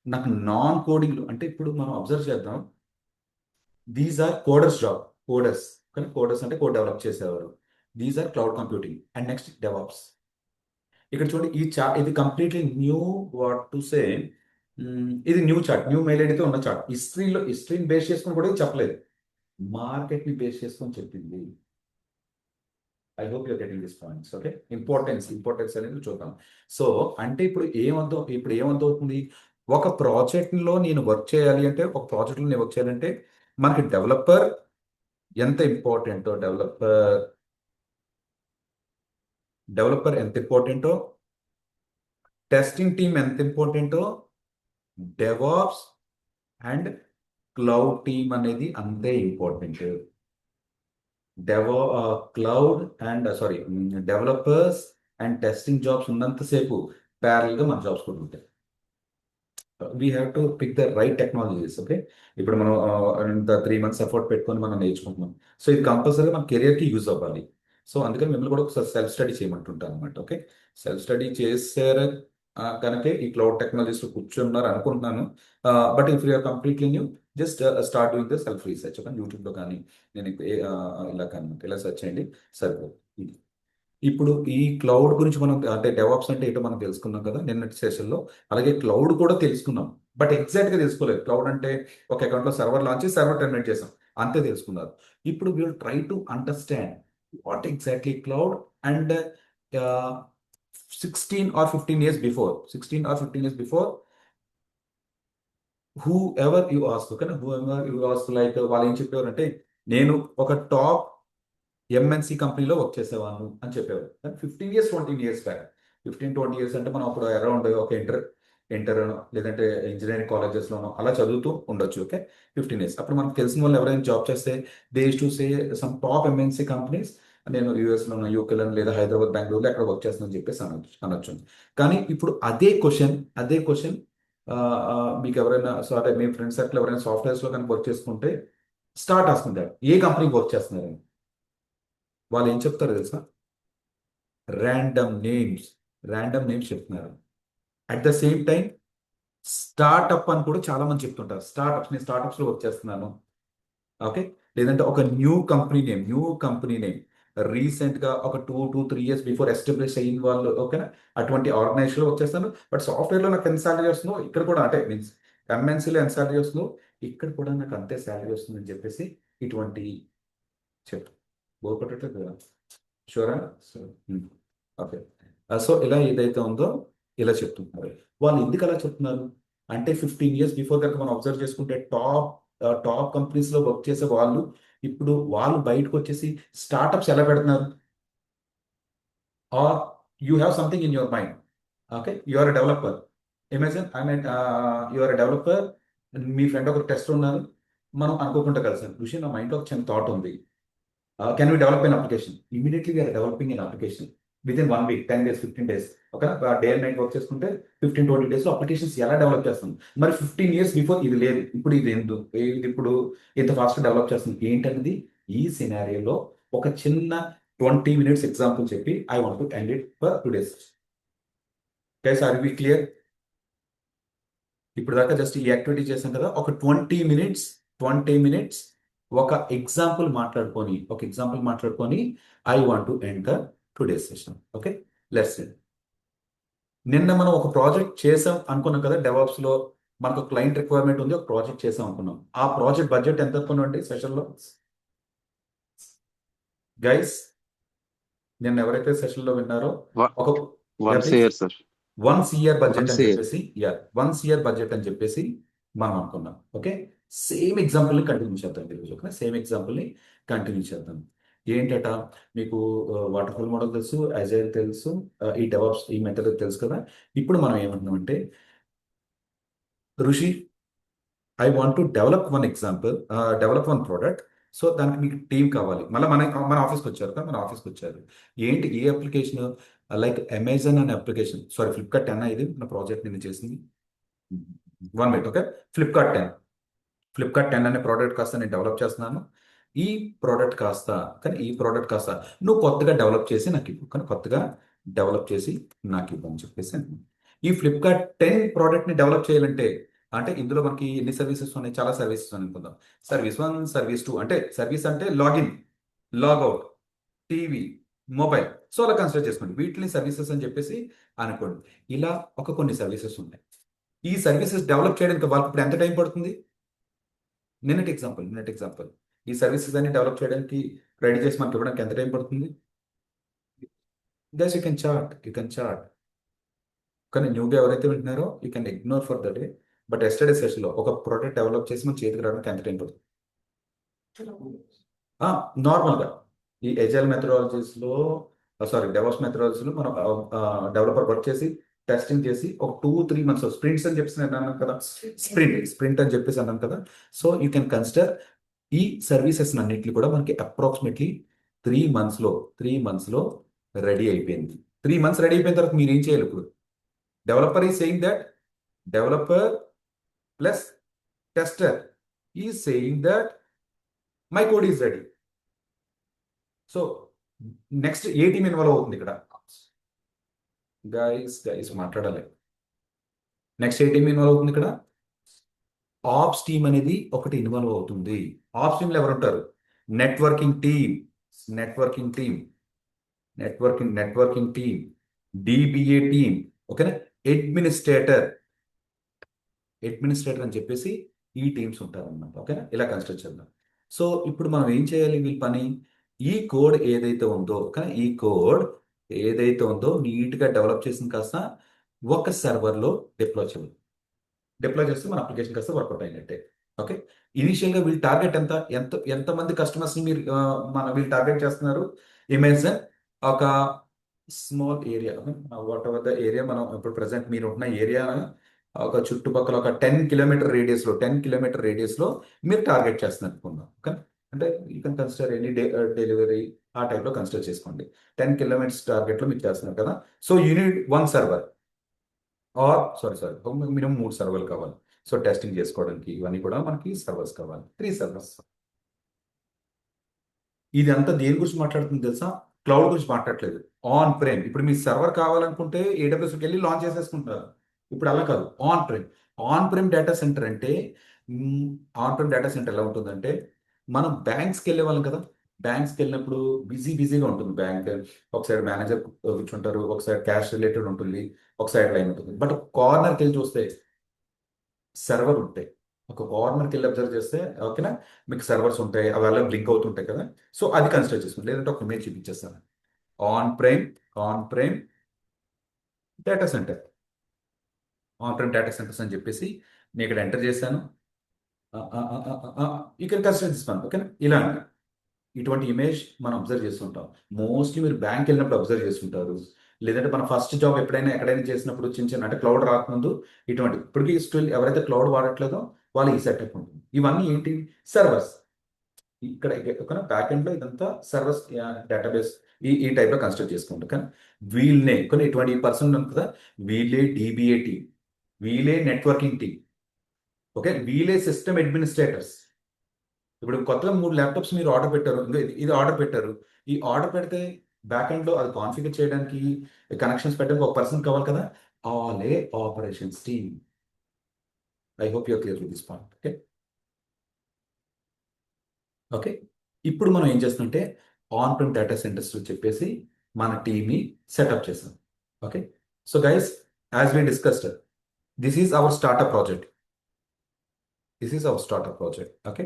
నాకు non coding అంటే ఇప్పుడు మనం observe చేద్దాం, these are coders job. Coders, కానీ coders అంటే కోడ్ డెవలప్ చేసేవారు. These are cloud computing. And next DevOps. ఇక్కడ చూడండి ఈ చార్ట్ ఇది completely new, what to say, ఇది న్యూ చార్ట్, న్యూ మెయిల్ ఐడితో ఉన్న చార్ట్. హిస్టరీని బేస్ చేసుకొని కూడా ఇది చెప్పలేదు, మార్కెట్ ని బేస్ చేసుకొని చెప్పింది. I hope you're getting this points. Okay, importance అనేది చూద్దాం. సో అంటే ఇప్పుడు ఏమర్థమవుతుంది, ఒక ప్రాజెక్ట్ లో నేను వర్క్ చేయాలి అంటే, ఒక ప్రాజెక్ట్ లో నేను వర్క్ చేయాలంటే మనకి డెవలపర్ ఎంత ఇంపార్టెంటో, డెవలపర్ ఎంత ఇంపార్టెంటో, టెస్టింగ్ టీమ్ ఎంత ఇంపార్టెంటో, డెవాప్స్ అండ్ క్లౌడ్ టీమ్ అనేది అంతే important. Cloud and sorry, developers and testing jobs ఉన్నంతసేపు ప్యారల్ గా మన జాబ్స్ కూడా ఉంటాయి. We have to pick the right technologies. Okay, ఇప్పుడు మనం 3 months ఎఫర్ట్ పెట్టుకొని మనం నేర్చుకుంటున్నాం. సో ఇది కంపల్సరీగా మన కెరియర్కి యూజ్ అవ్వాలి. సో అందుకని మిమ్మల్ని కూడా ఒకసారి సెల్ఫ్ స్టడీ చేయమంటుంటాను అనమాట. ఓకే, సెల్ఫ్ స్టడీ చేశారు కనుక ఈ క్లౌడ్ టెక్నాలజీస్ కూర్చున్నారు అనుకుంటున్నాను. But if you're completely new, just start doing the self research. Okay, యూట్యూబ్లో కానీ నేను ఇలా కానీ ఇలా సెర్చ్ చేయండి, సరిపోతుంది. ఇప్పుడు ఈ క్లౌడ్ గురించి మనం అంటే డెవాప్స్ అంటే ఏంటో మనం తెలుసుకున్నాం కదా నిన్నటి సెషన్లో. అలాగే క్లౌడ్ కూడా తెలుసుకున్నాం, బట్ ఎగ్జాక్ట్ గా తెలుసుకోలేదు. క్లౌడ్ అంటే ఒక అకౌంట్ లో సర్వర్ లాంచ్ చేసి సర్వర్ టెర్మినేట్ చేసాం, అంతే తెలుసుకున్నారు. ఇప్పుడు will try to understand what exactly cloud. And 16 or 15 years before who ever you ask, ఓకేనా, who ever you ask, like వాళ్ళు ఏం చెప్పేవారు అంటే, నేను ఒక టాప్ ఎంఎన్సి కంపెనీలో వర్క్ చేసేవాను అని చెప్పేవారు. 15 years 20 years బ్యాక్. 15-20 years అంటే మనం అప్పుడు అరౌండ్ ఒక ఇంటర్ లేదంటే ఇంజనీరింగ్ కాలేజెస్లోనో అలా చదువుతూ ఉండొచ్చు. ఓకే, 15 years అప్పుడు మనకు తెలిసిన వాళ్ళు ఎవరైనా జాబ్ చేస్తే they to say some top MNC companies, నేను యూఎస్లోనో యూకేలోనో లేదా హైదరాబాద్ బెంగళూరులో ఎక్కడ వర్క్ చేస్తానని చెప్పేసి అనొచ్చు. కానీ ఇప్పుడు అదే క్వశ్చన్ మీకు ఎవరైనా సారీ మీ ఫ్రెండ్ సర్కిల్ ఎవరైనా సాఫ్ట్వేర్స్లో కానీ వర్క్ చేసుకుంటే స్టార్ట్ వస్తుంది, ఏ కంపెనీకి వర్క్ చేస్తున్నారని వాళ్ళు ఏం చెప్తారో తెలుసా, ర్యాండమ్ నేమ్స్ చెప్తున్నారు. At the same time startup అని కూడా చాలా మంది చెప్తుంటారు. నేను స్టార్ట్అప్స్ లో వర్క్ చేస్తున్నాను. ఓకే, లేదంటే ఒక న్యూ కంపెనీ నేమ్ రీసెంట్ గా ఒక 2 to 3 years బిఫోర్ ఎస్టాబ్లిష్ అయిన వాళ్ళు, ఓకేనా, అటువంటి ఆర్గనైజేషన్ లో వర్క్ చేస్తాను. బట్ సాఫ్ట్వేర్ లో నాకు ఎంత శాలరీ వస్తుందో ఇక్కడ కూడా, అంటే మీన్స్ ఎంఎన్సీలో ఎంత శాలరీ వస్తుందో ఇక్కడ కూడా నాకు అంతే శాలరీ వస్తుందని చెప్పేసి ఇటువంటి చెప్పు బోర్ కొట్టట్లేదు కదా, షూరా. సో ఓకే, సో ఇలా ఏదైతే ఉందో ఇలా చెప్తున్నారు. వాళ్ళు ఎందుకు అలా చెప్తున్నారు అంటే 15 years బిఫోర్ కనుక మనం అబ్జర్వ్ చేసుకుంటే టాప్ కంపెనీస్ లో వర్క్ చేసే వాళ్ళు ఇప్పుడు వాళ్ళు బయటకు వచ్చేసి స్టార్ట్అప్స్ ఎలా పెడుతున్నారు. Are you have something in your mind. Okay, you are developer. Imagine I mean you are developer. మీ ఫ్రెండ్ ఒక టెస్ట్ ఉన్నారు, మనం అనుకోకుండా కలిసాం, ఋషి నా మైండ్లో ఒక చిన్న థాట్ ఉంది, can we develop an application? Immediately we are developing an application within 1 week, 10 days, 15 days. Okay, day and night work చేసుకుంటే 15-20 days లో అప్లికేషన్స్ ఎలా డెవలప్ చేస్తాం. మరి 15 years బిఫోర్ ఇది లేదు, ఇప్పుడు ఇది ఇప్పుడు ఇంత ఫాస్ట్ డెవలప్ చేస్తుంది ఏంటనేది ఈ సినారియోలో ఒక చిన్న 20 minutes ఎగ్జాంపుల్ చెప్పి I want to end it for today's. Guys, are we clear? ఇప్పుడు దాకా జస్ట్ ఈ యాక్టివిటీ చేసాం కదా, ఒక 20 minutes ఒక ఎగ్జాంపుల్ మాట్లాడుకొని I want to end the today's session. Okay, let's నిన్న మనం ఒక ప్రాజెక్ట్ చేసాం అనుకున్నాం కదా, డెవాప్స్ లో మనకు క్లయింట్ రిక్వైర్మెంట్ ఉంది, ఒక ప్రాజెక్ట్ చేసాం అనుకున్నాం. ఆ ప్రాజెక్ట్ బడ్జెట్ ఎంత అనుకున్నాం సెషన్ లో గైస్? నిన్న ఎవరైతే సెషన్ లో విన్నారో ఒక once year sir, 1 year budget Once అని a year. చెప్పేసి 1 year బడ్జెట్ అని చెప్పేసి మనం అనుకున్నాం. ఓకే, సేమ్ ఎగ్జాంపుల్ ని కంటిన్యూ చేద్దాం ఈరోజు. ఓకే, సేమ్ ఎగ్జాంపుల్ ని కంటిన్యూ చేద్దాం. ఏంటట, మీకు వాటర్ ఫాల్ మోడల్ తెలుసు, అజైల్ తెలుసు, ఈ డెవాప్స్ ఈ మెథడ్ తెలుసు కదా. ఇప్పుడు మనం ఏమంటున్నామంటే, ఋషి I want to develop one product. So దానికి మీకు టీం కావాలి. మళ్ళీ మన ఆఫీస్కి వచ్చారు కదా, మన ఆఫీస్కి వచ్చారు. ఏంటి ఏ అప్లికేషన్, లైక్ అమెజాన్ అనే అప్లికేషన్, సారీ ఫ్లిప్కార్ట్ 10 ఇది నా ప్రాజెక్ట్ నేను చేసింది. 1 మినిట్, ఓకే. ఫ్లిప్కార్ట్ 10 అనే ప్రోడక్ట్ కాస్త నేను డెవలప్ చేస్తున్నాను. ఈ ప్రోడక్ట్ కాస్త ఈ ప్రోడక్ట్ కాస్త నువ్వు కొత్తగా డెవలప్ చేసి నాకు ఇవ్వు, కానీ కొత్తగా డెవలప్ చేసి నాకు ఇవ్వు అని చెప్పేసి అంటున్నాను. ఈ ఫ్లిప్కార్ట్ 10 ప్రోడక్ట్ని డెవలప్ చేయాలంటే అంటే ఇందులో మనకి ఎన్ని సర్వీసెస్ ఉన్నాయి, చాలా సర్వీసెస్ అనుకుందాం. సర్వీస్ 1, సర్వీస్ 2, అంటే సర్వీస్ అంటే login, logout, TV, mobile. So అలా కన్సిడర్ చేసుకోండి, వీటిని సర్వీసెస్ అని చెప్పేసి అనుకోండి. ఇలా కొన్ని సర్వీసెస్ ఉన్నాయి. ఈ సర్వీసెస్ డెవలప్ చేయడానికి వాళ్ళకి ఇప్పుడు ఎంత టైం పడుతుంది? నిన్నటి ఎగ్జాంపుల్ ఈ సర్వీసెస్ అన్ని డెవలప్ చేయడానికి రెడీ చేసి మనకి ఇవ్వడానికి ఎంత టైం పడుతుంది? Guys you can chart. కానీ న్యూగా ఎవరైతే వింటున్నారో you can ignore for the day. But yesterday సెషన్లో ఒక ప్రోడక్ట్ డెవలప్ చేసి మన చేతికి రావడానికి ఎంత టైం పడుతుంది? నార్మల్గా ఈ ఎజైల్ మెథడాలజీస్లో, సారీ డెవలప్స్ మెథడాలజీస్లో మనం డెవలపర్ వర్క్ చేసి టెస్టింగ్ చేసి ఒక 2-3 months స్ప్రింట్స్ అని చెప్పేసి నేను అన్నాను కదా, స్ప్రింట్ అని చెప్పేసి అన్నాను కదా. సో యూ కెన్ కన్సిడర్ ఈ సర్వీసెస్ అన్నింటినీ కూడా మనకి అప్రాక్సిమేట్లీ 3 months లో రెడీ అయిపోయింది. 3 months రెడీ అయిపోయిన తర్వాత మీరు ఏం చేయాలి? ఇప్పుడు డెవలపర్ ఈ saying that, developer plus tester ఈ saying that my code is ready. So next a team involve అవుతుంది ఇక్కడ? గైస్ మాట్లాడాలి. నెక్స్ట్ ఏ టీమ్ ఇన్వాల్వ్ అవుతుంది ఇక్కడ? ఆప్స్ టీమ్ అనేది ఒకటి ఇన్వాల్వ్ అవుతుంది. ఆప్స్ టీంలో ఎవరు ఉంటారు? Networking team, networking team, DBA team, ఓకేనా. అడ్మినిస్ట్రేటర్ అని చెప్పేసి ఈ టీమ్స్ ఉంటారు అన్నమాట, ఓకేనా. ఇలా కన్సిడర్ చేద్దాం. సో ఇప్పుడు మనం ఏం చేయాలి? వీళ్ళ పని ఈ కోడ్ ఏదైతే ఉందో, కానీ ఈ కోడ్ ఏదైతే ఉందో నీట్గా డెవలప్ చేసిన కాస్త ఒక సర్వర్లో డిప్లాయ్ చేయాలి. డిప్లాయ్ చేస్తే మన అప్లికేషన్ కాస్త వర్కౌట్ అయినట్టే, ఓకే. ఇనిషియల్గా వీళ్ళు టార్గెట్ ఎంతమంది కస్టమర్స్ని మీరు వీళ్ళు టార్గెట్ చేస్తున్నారు? అమెజాన్ ఒక small area, what ever the area, మనం ఇప్పుడు ప్రజెంట్ మీరు ఉన్న ఏరియా ఒక చుట్టుపక్కల ఒక 10 కిలోమీటర్ రేడియస్లో మీరు టార్గెట్ చేస్తున్నారు అనుకుందాం, ఓకే. అంటే you can consider any delivery ఆ టైప్లో కన్సిడర్ చేసుకోండి. 10 kilometers టార్గెట్లో మీరు చేస్తున్నారు కదా. So you need 1 server or sorry minimum 3 సర్వర్లు కావాలి. సో టెస్టింగ్ చేసుకోవడానికి ఇవన్నీ కూడా మనకి సర్వర్స్ కావాలి, 3 సర్వర్స్. ఇది అంతా దేని గురించి మాట్లాడుతుంది తెలుసా? క్లౌడ్ గురించి మాట్లాడట్లేదు. ఆన్ ప్రేమ్. ఇప్పుడు మీ సర్వర్ కావాలనుకుంటే ఏడబ్ల్యూఎస్కి వెళ్ళి లాంచ్ చేసేసుకుంటారు. ఇప్పుడు అలా కాదు, ఆన్ ప్రేమ్ డేటా సెంటర్ అంటే ఆన్ ప్రేమ్ డేటా సెంటర్ ఎలా ఉంటుందంటే, మనం బ్యాంక్స్కి వెళ్ళే వాళ్ళం కదా. బ్యాంక్స్కి వెళ్ళినప్పుడు బిజీగా ఉంటుంది బ్యాంక్. ఒక సైడ్ మేనేజర్ కూర్చుంటారు, ఒక సైడ్ క్యాష్ రిలేటెడ్ ఉంటుంది, ఒక సైడ్ లైన్ ఉంటుంది. బట్ కార్నర్కి వెళ్ళి చూస్తే సర్వర్ ఉంటాయి. ఒక కార్నర్కి వెళ్ళి అబ్జర్వ్ చేస్తే, ఓకేనా, మీకు సర్వర్స్ ఉంటాయి, అవి అలా బ్లింక్ అవుతుంటాయి కదా. సో అది కన్సిడర్ చేసుకోండి. లేదంటే ఒక ఇమేజ్ చూపించేస్తాను. ఆన్ ప్రైమ్ డేటా సెంటర్, అని చెప్పేసి నేను ఇక్కడ ఎంటర్ చేశాను. ఇక్కడ కన్సిడర్ చేస్తాను, ఓకేనా. ఇలా ఇటువంటి ఇమేజ్ మనం అబ్జర్వ్ చేస్తుంటాం. మోస్ట్లీ మీరు బ్యాంక్ వెళ్ళినప్పుడు అబ్జర్వ్ చేస్తుంటారు, లేదంటే మన ఫస్ట్ జాబ్ ఎక్కడైనా చేసినప్పుడు చిన్న అంటే క్లౌడ్ రాకముందు ఇటువంటి. ఇప్పటికీ స్టిల్ ఎవరైతే క్లౌడ్ వాడట్లేదో వాళ్ళు ఈ సెటప్ ఉంటుంది. ఇవన్నీ ఏంటి? సర్వర్స్. ఇక్కడ ఒక బ్యాక్ ఎండ్లో ఇదంతా సర్వర్స్ డేటాబేస్ ఈ టైప్లో కన్సిడర్ చేసుకుంటాం. కానీ వీళ్ళనే కొన్ని 20% ఉంది కదా, వీళ్ళే డిబిఏ టీమ్, వీళ్ళే నెట్వర్కింగ్ టీమ్, ఓకే, వీళ్ళే సిస్టమ్ అడ్మినిస్ట్రేటర్స్. ఇప్పుడు కొత్తగా 3 ల్యాప్టాప్స్ మీరు ఆర్డర్ పెట్టారు, ఇంకా ఇది ఆర్డర్ పెట్టారు. ఈ ఆర్డర్ పెడితే బ్యాక్ ఎండ్లో అది కాన్ఫిగర్ చేయడానికి, కనెక్షన్స్ పెట్టడానికి ఒక పర్సన్ కావాలి కదా. All operations team. I hope you're clear with this point, okay. Okay, ఇప్పుడు మనం ఏం చేస్తుంటే ఆన్ ప్రిమ్ డేటా సెంటర్స్ చెప్పేసి మన టీమ్ని సెటప్ చేసాం, okay. So guys, as we discussed, this is our startup project. Okay.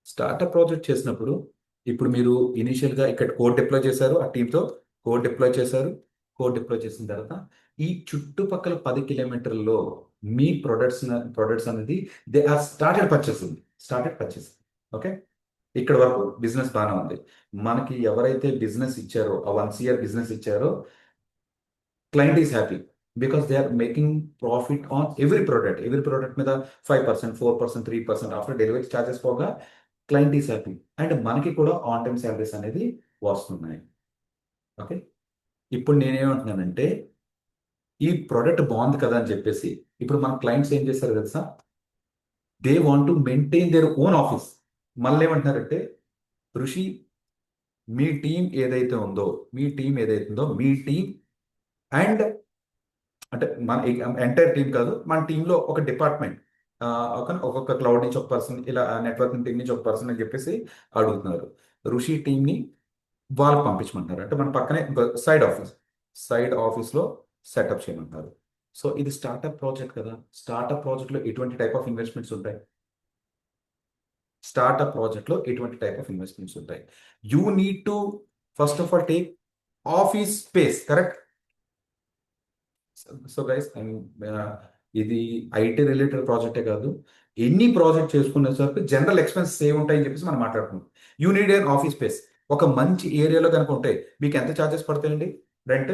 Startup project చేసినప్పుడు ఇప్పుడు మీరు ఇనీషియల్గా ఇక్కడ కోడ్ డిప్లాయ్ చేశారు, ఆ టీంతో కోడ్ డిప్లాయ్ చేశారు. చేసిన తర్వాత ఈ చుట్టుపక్కల 10 కిలోమీటర్లలో మీ ప్రొడక్ట్స్ అనేది they are started purchasing. Okay, ఇక్కడ వరకు బిజినెస్ బాగానే ఉంది. మనకి ఎవరైతే బిజినెస్ ఇచ్చారో, ఆ 1 year బిజినెస్ ఇచ్చారో, client is happy because they are making profit on every product మీద 5%, 4%, 3% ఆఫ్టర్ డెలివరీ ఛార్జెస్ పోగా క్లయింట్ ఈస్ హ్యాపీ అండ్ మనకి కూడా ఆన్ టైం శాలరీస్ అనేది వస్తున్నాయి. ఓకే, ఇప్పుడు నేనేమంటున్నానంటే ఈ ప్రోడక్ట్ బాగుంది కదా అని చెప్పేసి ఇప్పుడు మన క్లయింట్స్ ఏం చేస్తారు తెలుసా, they want to maintain their own office. మళ్ళీ ఏమంటున్నారంటే, ఋషి మీ టీం ఏదైతే ఉందో, మీ టీం అండ్ అంటే మన ఎంటైర్ టీం కాదు, మన టీంలో ఒక డిపార్ట్మెంట్, ఒక్కొక్క క్లౌడ్ నుంచి ఒక పర్సన్, ఇలా నెట్వర్కింగ్ టీం నుంచి ఒక పర్సన్ అని చెప్పేసి అడుగుతున్నారు. ఋషి టీంని వాళ్ళకి పంపించమంటారు. అంటే మన పక్కనే సైడ్ ఆఫీస్లో సెటప్ చేయమంటారు. సో ఇది స్టార్టప్ ప్రాజెక్ట్ కదా, స్టార్టప్ ప్రాజెక్ట్లో ఎటువంటి టైప్ ఆఫ్ ఇన్వెస్ట్మెంట్స్ ఉంటాయి? You need to first of all take office space, correct? So guys, ఇది ఐటీ రిలేటెడ్ ప్రాజెక్టే కాదు, ఎన్ని ప్రాజెక్ట్ చేసుకునేసరికి జనరల్ ఎక్స్పెన్సెస్ ఏముంటాయని చెప్పేసి మనం మాట్లాడుకున్నాం. You need an office space. ఒక మంచి ఏరియాలో కనుక ఉంటే మీకు ఎంత ఛార్జెస్ పడతాయండి రెంట్?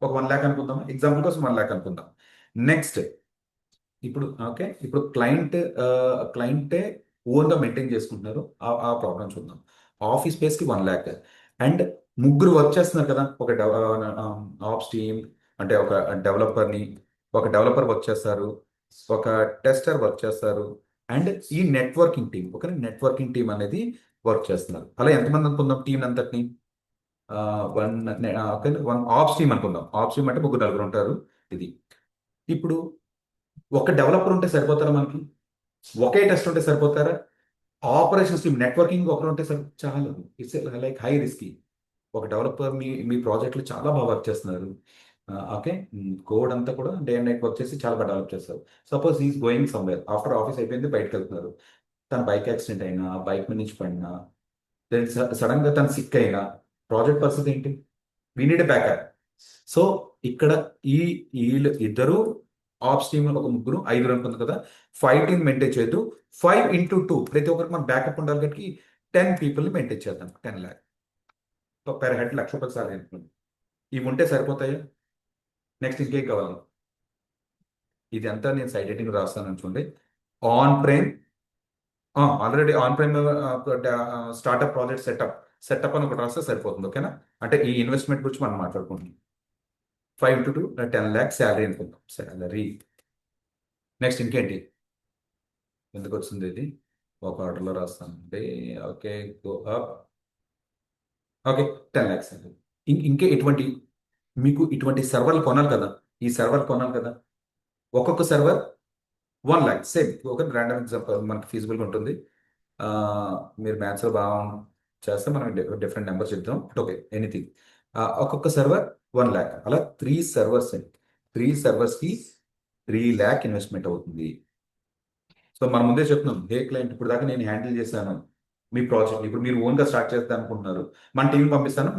ఒక 1 lakh అనుకుందాం, ఎగ్జాంపుల్ కోసం 1 lakh అనుకుందాం. నెక్స్ట్, ఇప్పుడు క్లయింటే ఓన్గా మెయింటైన్ చేసుకుంటున్నారు, ఆ ప్రాబ్లం చూద్దాం. ఆఫీస్ స్పేస్కి 1 lakh అండ్ ముగ్గురు వర్క్ చేస్తున్నారు కదా, ఒక ఆప్స్ టీమ్, అంటే ఒక డెవలపర్ వర్క్ చేస్తారు, ఒక టెస్టర్ వర్క్ చేస్తారు, అండ్ ఈ నెట్వర్కింగ్ టీం అనేది వర్క్ చేస్తున్నారు. అలా ఎంతమంది అనుకుందాం టీం అంతటిని? వన్ వన్ ఆప్స్ టీం అనుకుందాం. ఆప్స్ టీం అంటే ముగ్గురు నలుగురు ఉంటారు. ఇది ఇప్పుడు ఒక డెవలపర్ ఉంటే సరిపోతారా మనకి? ఒకే టెస్ట్ ఉంటే సరిపోతారా? ఆపరేషన్స్ టీమ్, నెట్వర్కింగ్ ఒకరు ఉంటే చాలు. It's like high risky. ఒక డెవలపర్ మీ మీ ప్రాజెక్ట్లో చాలా బాగా వర్క్ చేస్తున్నారు. ఓకే, కోడ్ అంతా కూడా డే అండ్ నైట్ వర్క్ చేసి చాలా బాగా డెవలప్ చేస్తారు. Suppose is going somewhere, after office అయిపోయింది బయటకు వెళ్తున్నారు, తన బైక్ యాక్సిడెంట్ అయినా, బైక్ మీద నుంచి పడినా, దెన్ సడన్ గా తను సిక్ అయినా, ప్రాజెక్ట్ పరిస్థితి ఏంటి? We need backup. సో ఇక్కడ ఈ వీళ్ళు ఇద్దరు ఆప్స్ టీమ్ ఒక ముగ్గురు ఐదుగురు అనుకుంది కదా, 5 team మెయింటైన్ చేయొద్దు. 5 into 2 ప్రతి ఒక్కరికి మన బ్యాకప్ ఉండాలి కాబట్టి 10 people మెయింటైన్ చేద్దాం. 10 lakh పెర్ హెడ్, 1,00,000 సాలరీ అనుకోండి. ఇవి ఉంటే సరిపోతాయా? నెక్స్ట్ ఇంకేం కావాలి? ఇది అంతా నేను సైట్ రేటింగ్ రాస్తాను అనుకోండి. On prime, already on prime startup project setup అని ఒకటి రాస్తే సరిపోతుంది. ఓకేనా? అంటే ఈ ఇన్వెస్ట్మెంట్ గురించి మనం మాట్లాడుకుంటున్నాం. 5 into 2 10 lakhs శాలరీ అనుకుందాం. శాలరీ. నెక్స్ట్ ఇంకేంటి? ఎందుకు వచ్చింది ఇది? ఒక ఆర్డర్లో రాస్తానండి. Okay, go up. Okay, 10 lakhs అండి. ఇంకే మీకు ఇటువంటి సర్వర్లు కొనాలి కదా, ఈ సర్వర్ కొనాలి కదా, ఒక్కొక్క సర్వర్ 1 lakh. సేమ్ ఒక ర్యాండమ్ ఎగ్జాంపుల్ మనకి ఫీజిబుల్గా ఉంటుంది. ఆ, మీరు మ్యాథ్స్లో బాగా చేస్తే మనం డిఫరెంట్ నెంబర్స్ చెప్తాం. Okay, anything. ఒక్కొక్క సర్వర్ 1 lakh, అలా 3 servers అండి. 3 servers కి 3 lakh ఇన్వెస్ట్మెంట్ అవుతుంది. సో మనం ముందే చెప్తున్నాం, ఏ క్లయింట్ ఇప్పుడు దాకా నేను హ్యాండిల్ చేశాను మీ ప్రాజెక్ట్, ఇప్పుడు మీరు ఓన్గా స్టార్ట్ చేద్దాం అనుకుంటున్నారు, మన టీం పంపిస్తాను,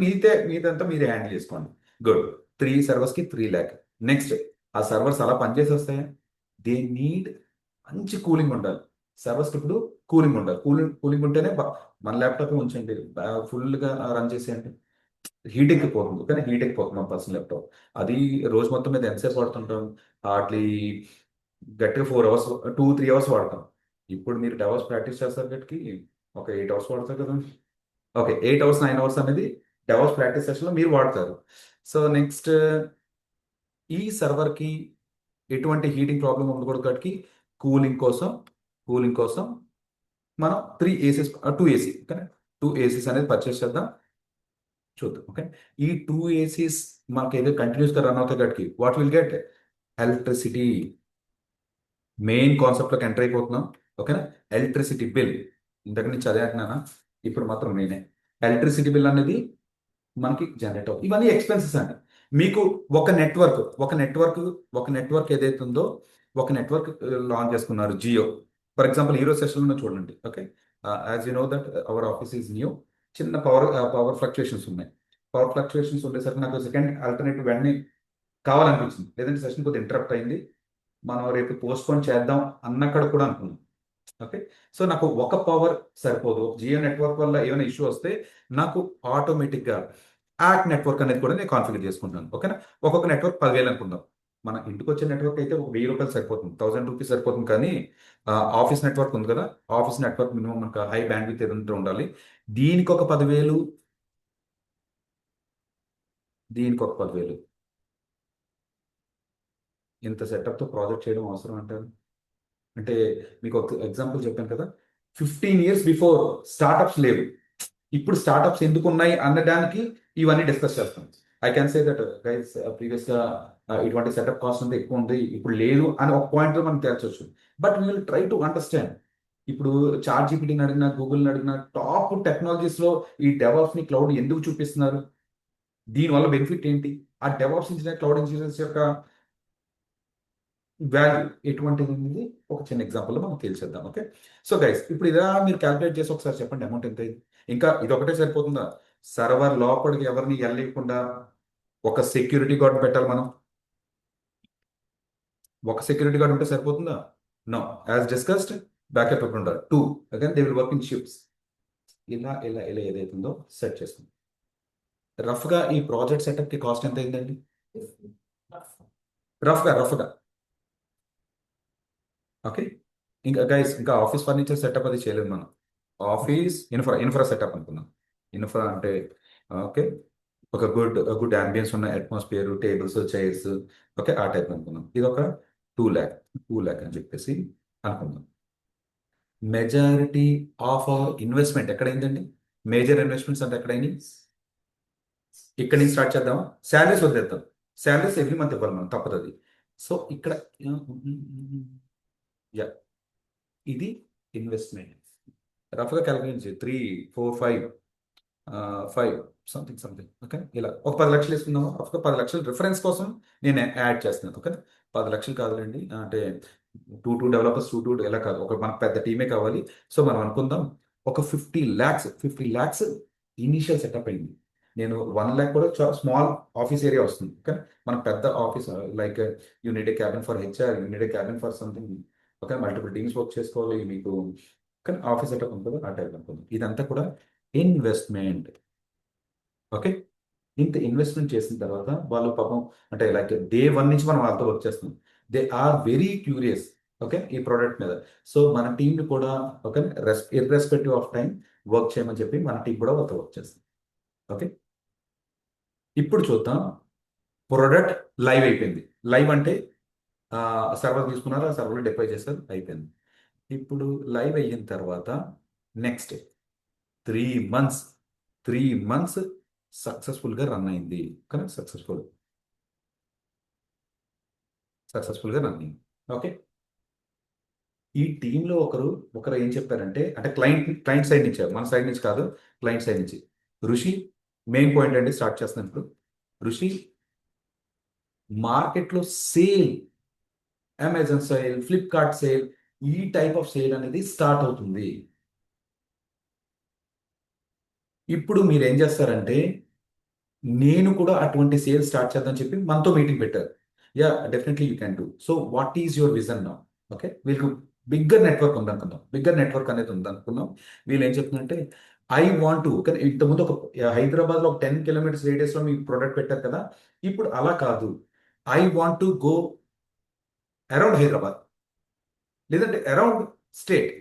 మీదంతా మీరే హ్యాండిల్ చేసుకోండి. గుడ్. 3 servers కి 3 lakh. నెక్స్ట్, ఆ సర్వర్స్ అలా పనిచేసి వస్తాయా? దే నీడ్ మంచి కూలింగ్ ఉండాలి. సర్వర్స్కి ఇప్పుడు కూలింగ్ ఉండాలి. కూలింగ్ ఉంటేనే మన ల్యాప్టాప్ ఉంచండి, ఫుల్గా రన్ చేసేయండి, హీట్ ఎక్కిపోతుంది. కానీ హీట్ ఎక్కిపోతుంది మన పర్సనల్ ల్యాప్టాప్. అది రోజు మొత్తం మీద ఎంతసేపు వాడుతుంటాం? హార్డ్లీ గట్టిగా 4 hours, 2-3 hours వాడతాం. ఇప్పుడు మీరు డెవలప్ ప్రాక్టీస్ చేస్తారు గట్టికి ఒక 8 hours వాడతారు కదా. ఓకే, 8 hours 9 hours అనేది డెవలప్ ప్రాక్టీస్ సెషన్లో మీరు వాడతారు. సో నెక్స్ట్, ఈ సర్వర్కి ఎటువంటి హీటింగ్ ప్రాబ్లం ఉండకూడదు కాబట్టి కూలింగ్ కోసం మనం 3 ACs, 2 AC, ఓకే, 2 ACs అనేది పర్చేస్ చేద్దాం. చూద్దాం. ఓకే, ఈ 2 ACs మనకి ఏదో కంటిన్యూస్గా రన్ అవుతాయి కాబట్టి what will get? Electricity. Main కాన్సెప్ట్లోకి ఎంటర్ అయిపోతున్నాం. ఓకేనా? ఎలక్ట్రిసిటీ బిల్ ఇంతకు నుంచి అదే అంటున్నానా, ఇప్పుడు మాత్రం నేనే. ఎలక్ట్రిసిటీ బిల్ అనేది మనకి జనరేట్ అవుతుంది. ఇవన్నీ ఎక్స్పెన్సెస్ అండి. మీకు ఒక నెట్వర్క్ ఏదైతే ఉందో, ఒక నెట్వర్క్ లాంచ్ చేసుకున్నారు జియో. ఫర్ ఎగ్జాంపుల్ ఈరోజు సెషన్లో చూడండి. Okay, as you know that our office is new. చిన్న పవర్ ఫ్లక్చుయేషన్స్ ఉన్నాయి. పవర్ ఫ్లక్చుయేషన్స్ ఉండేసరికి నాకు సెకండ్ ఆల్టర్నేటివ్ వెంటనే కావాలనిపించింది, లేదంటే సెషన్ కొద్దిగా ఇంటరప్ట్ అయింది, మనం రేపు పోస్ట్పోన్ చేద్దాం అన్నక్కడ కూడా అనుకున్నాం. ఓకే, సో నాకు ఒక పవర్ సరిపోదు. జియో నెట్వర్క్ వల్ల ఏమైనా ఇష్యూ వస్తే నాకు ఆటోమేటిక్గా యాక్ నెట్వర్క్ అనేది కూడా నేను కాన్ఫిగర్ చేసుకుంటాను. ఓకేనా? ఒక్కొక్క నెట్వర్క్ 10,000 అనుకుందాం. మన ఇంటికి వచ్చే నెట్వర్క్ అయితే ఒక 1000 రూపాయలు సరిపోతుంది, 1000 రూపీస్ సరిపోతుంది. కానీ ఆఫీస్ నెట్వర్క్ ఉంది కదా, ఆఫీస్ నెట్వర్క్ మినిమం మనకు హై బ్యాండ్విడ్త్ ఏదంటే ఉండాలి. దీనికి ఒక 10,000, దీనికి ఒక 10,000. ఇంత సెటప్తో ప్రాజెక్ట్ చేయడం అవసరం అంటారు. అంటే మీకు ఒక ఎగ్జాంపుల్ చెప్పాను కదా, 15 years బిఫోర్ స్టార్టప్స్ లేవు. ఇప్పుడు స్టార్టప్స్ ఎందుకు ఉన్నాయి అనడానికి ఇవన్నీ డిస్కస్ చేస్తాం. I can say that guys, previous గా ఇటువంటి సెటప్ కాస్ట్ అంతా ఎక్కువ ఉంది, ఇప్పుడు లేదు అని ఒక పాయింట్ లో మనం తేల్చొచ్చు. But we will try to understand. ఇప్పుడు చాట్ జీపీటీని అడిగినా, గూగుల్ని అడిగినా, టాప్ టెక్నాలజీస్ లో ఈ డెవాప్స్ ని క్లౌడ్ ఎందుకు చూపిస్తున్నారు, దీనివల్ల బెనిఫిట్ ఏంటి, ఆ డెవాప్స్ ఇంజనీర్, క్లౌడ్ ఇంజనీర్స్ యొక్క వాల్యూ ఎటువంటిది అనేది ఒక చిన్న ఎగ్జాంపుల్లో మనం తెలిసేద్దాం. ఓకే, సో గైస్, ఇప్పుడు ఇదా మీరు క్యాలిక్యులేట్ చేసి ఒకసారి చెప్పండి అమౌంట్ ఎంత అయింది. ఇంకా ఇది ఒకటే సరిపోతుందా? సర్వర్ లోపలికి ఎవరిని వెళ్ళకుండా ఒక సెక్యూరిటీ గార్డ్ పెట్టాలి మనం. ఒక సెక్యూరిటీ గార్డ్ ఉంటే సరిపోతుందా? నో. యాజ్ డిస్కస్డ్, బ్యాకప్ ఎప్పుడు ఉండాలి? 2. Again they will work in shifts. ఇలా ఇలా ఇలా ఏదైతుందో సెట్ చేస్తుంది. రఫ్గా ఈ ప్రాజెక్ట్ సెటప్కి కాస్ట్ ఎంత అయిందండి? రఫ్గా. ఓకే, ఇంకా గైస్, ఇంకా ఆఫీస్ ఫర్నిచర్ సెటప్ అది చేయలేదు మనం. ఆఫీస్ ఇన్ఫ్రా సెటప్ అనుకుందాం. ఇన్ఫ్రా అంటే ఓకే, ఒక గుడ్ అంబియన్స్ ఉన్న అట్మాస్ఫియర్, టేబుల్స్, చైర్స్, ఓకే, ఆ టైప్ అనుకుందాం. ఇది ఒక 2 lakh అని చెప్పేసి అనుకుందాం. మెజారిటీ ఆఫ్ ఇన్వెస్ట్మెంట్ ఎక్కడైందండి? మేజర్ ఇన్వెస్ట్మెంట్స్ అంటే ఎక్కడైంది? ఇక్కడి నుంచి స్టార్ట్ చేద్దామా? శాలరీస్ వదిలేద్దాం. శాలరీస్ ఎవ్రీ మంత్ ఇవ్వాలి మనం, తప్పదు అది. సో ఇక్కడ యా, ఇది ఇన్వెస్ట్మెంట్. రఫ్గా క్యాలిక్యులేట్ చేయి, 3, 4, 5 సంథింగ్. ఓకే, ఇలా ఒక 10 లక్షలు వేసుకుందాము. ఒక 10 లక్షలు రిఫరెన్స్ కోసం నేను యాడ్ చేస్తున్నాను. ఓకే, 10 లక్షలు కాదులేండి, అంటే 2 డెవలపర్స్, 2 ఎలా కాదు, ఒక మనకు పెద్ద టీమే కావాలి. సో మనం అనుకుందాం ఒక 50 lakhs ఇనీషియల్ సెటప్ అయింది. నేను 1 lakh కూడా చాలా స్మాల్ ఆఫీస్ ఏరియా వస్తుంది. ఓకే, మన పెద్ద office like unit A cabin for HR, unit A cabin for something. Okay, multiple teams work చేసుకోవాలి మీకు. కానీ ఆఫీస్ సెటప్ ఉంటుంది, ఆ టైప్ అనుకుందాం. ఇదంతా కూడా ఇన్వెస్ట్మెంట్. ఓకే, ఇంత ఇన్వెస్ట్మెంట్ చేసిన తర్వాత వాళ్ళు పాపం, అంటే లైక్ డే 1 నుంచి మనం వాళ్ళతో వర్క్ చేస్తున్నాం. They are very curious, okay, ఈ ప్రోడక్ట్ మీద. సో మన టీంని కూడా, okay, irrespective of time work చేయమని చెప్పి మన టీం కూడా వాళ్ళతో వర్క్ చేస్తుంది. ఓకే, ఇప్పుడు చూద్దాం. ప్రోడక్ట్ లైవ్ అయిపోయింది. లైవ్ అంటే సర్వర్ తీసుకున్నారు, ఆ సర్వర్లో డిప్లాయ్ చేస్తారు, అయిపోయింది. ఇప్పుడు లైవ్ అయిన తర్వాత నెక్స్ట్ 3 months, 3 months సక్సెస్ఫుల్గా రన్ అయింది. కానీ సక్సెస్ఫుల్గా రన్ అయింది. ఓకే, ఈ టీంలో ఒకరు ఏం చెప్పారంటే, అంటే క్లయింట్ సైడ్ నుంచి, మన సైడ్ నుంచి కాదు, క్లయింట్ సైడ్ నుంచి. ఋషి, మెయిన్ పాయింట్ అండి, స్టార్ట్ చేస్తున్నాను ఇప్పుడు. ఋషి, మార్కెట్లో sale, Amazon sale, Flipkart sale, ఈ టైప్ ఆఫ్ సేల్ అనేది స్టార్ట్ అవుతుంది. ఇప్పుడు మీరు ఏం చేస్తారంటే, నేను కూడా అటువంటి సేల్స్ స్టార్ట్ చేద్దాం చెప్పి మనతో మీటింగ్ పెట్టారు. Yeah, definitely you can do. So what is your vision now? Okay, వీళ్ళకి బిగ్గర్ నెట్వర్క్ ఉందనుకుందాం, బిగ్గర్ నెట్వర్క్ అనేది ఉందనుకున్నాం. వీళ్ళు ఏం చెప్తుందంటే, ఐ వాంట్ టు, కానీ ఇంతకుముందు ఒక హైదరాబాద్లో ఒక 10 kilometers రేడియస్లో మీకు ప్రోడక్ట్ పెట్టారు కదా, ఇప్పుడు అలా కాదు. I want to go around Hyderabad, లేదంటే అరౌండ్ స్టేట్,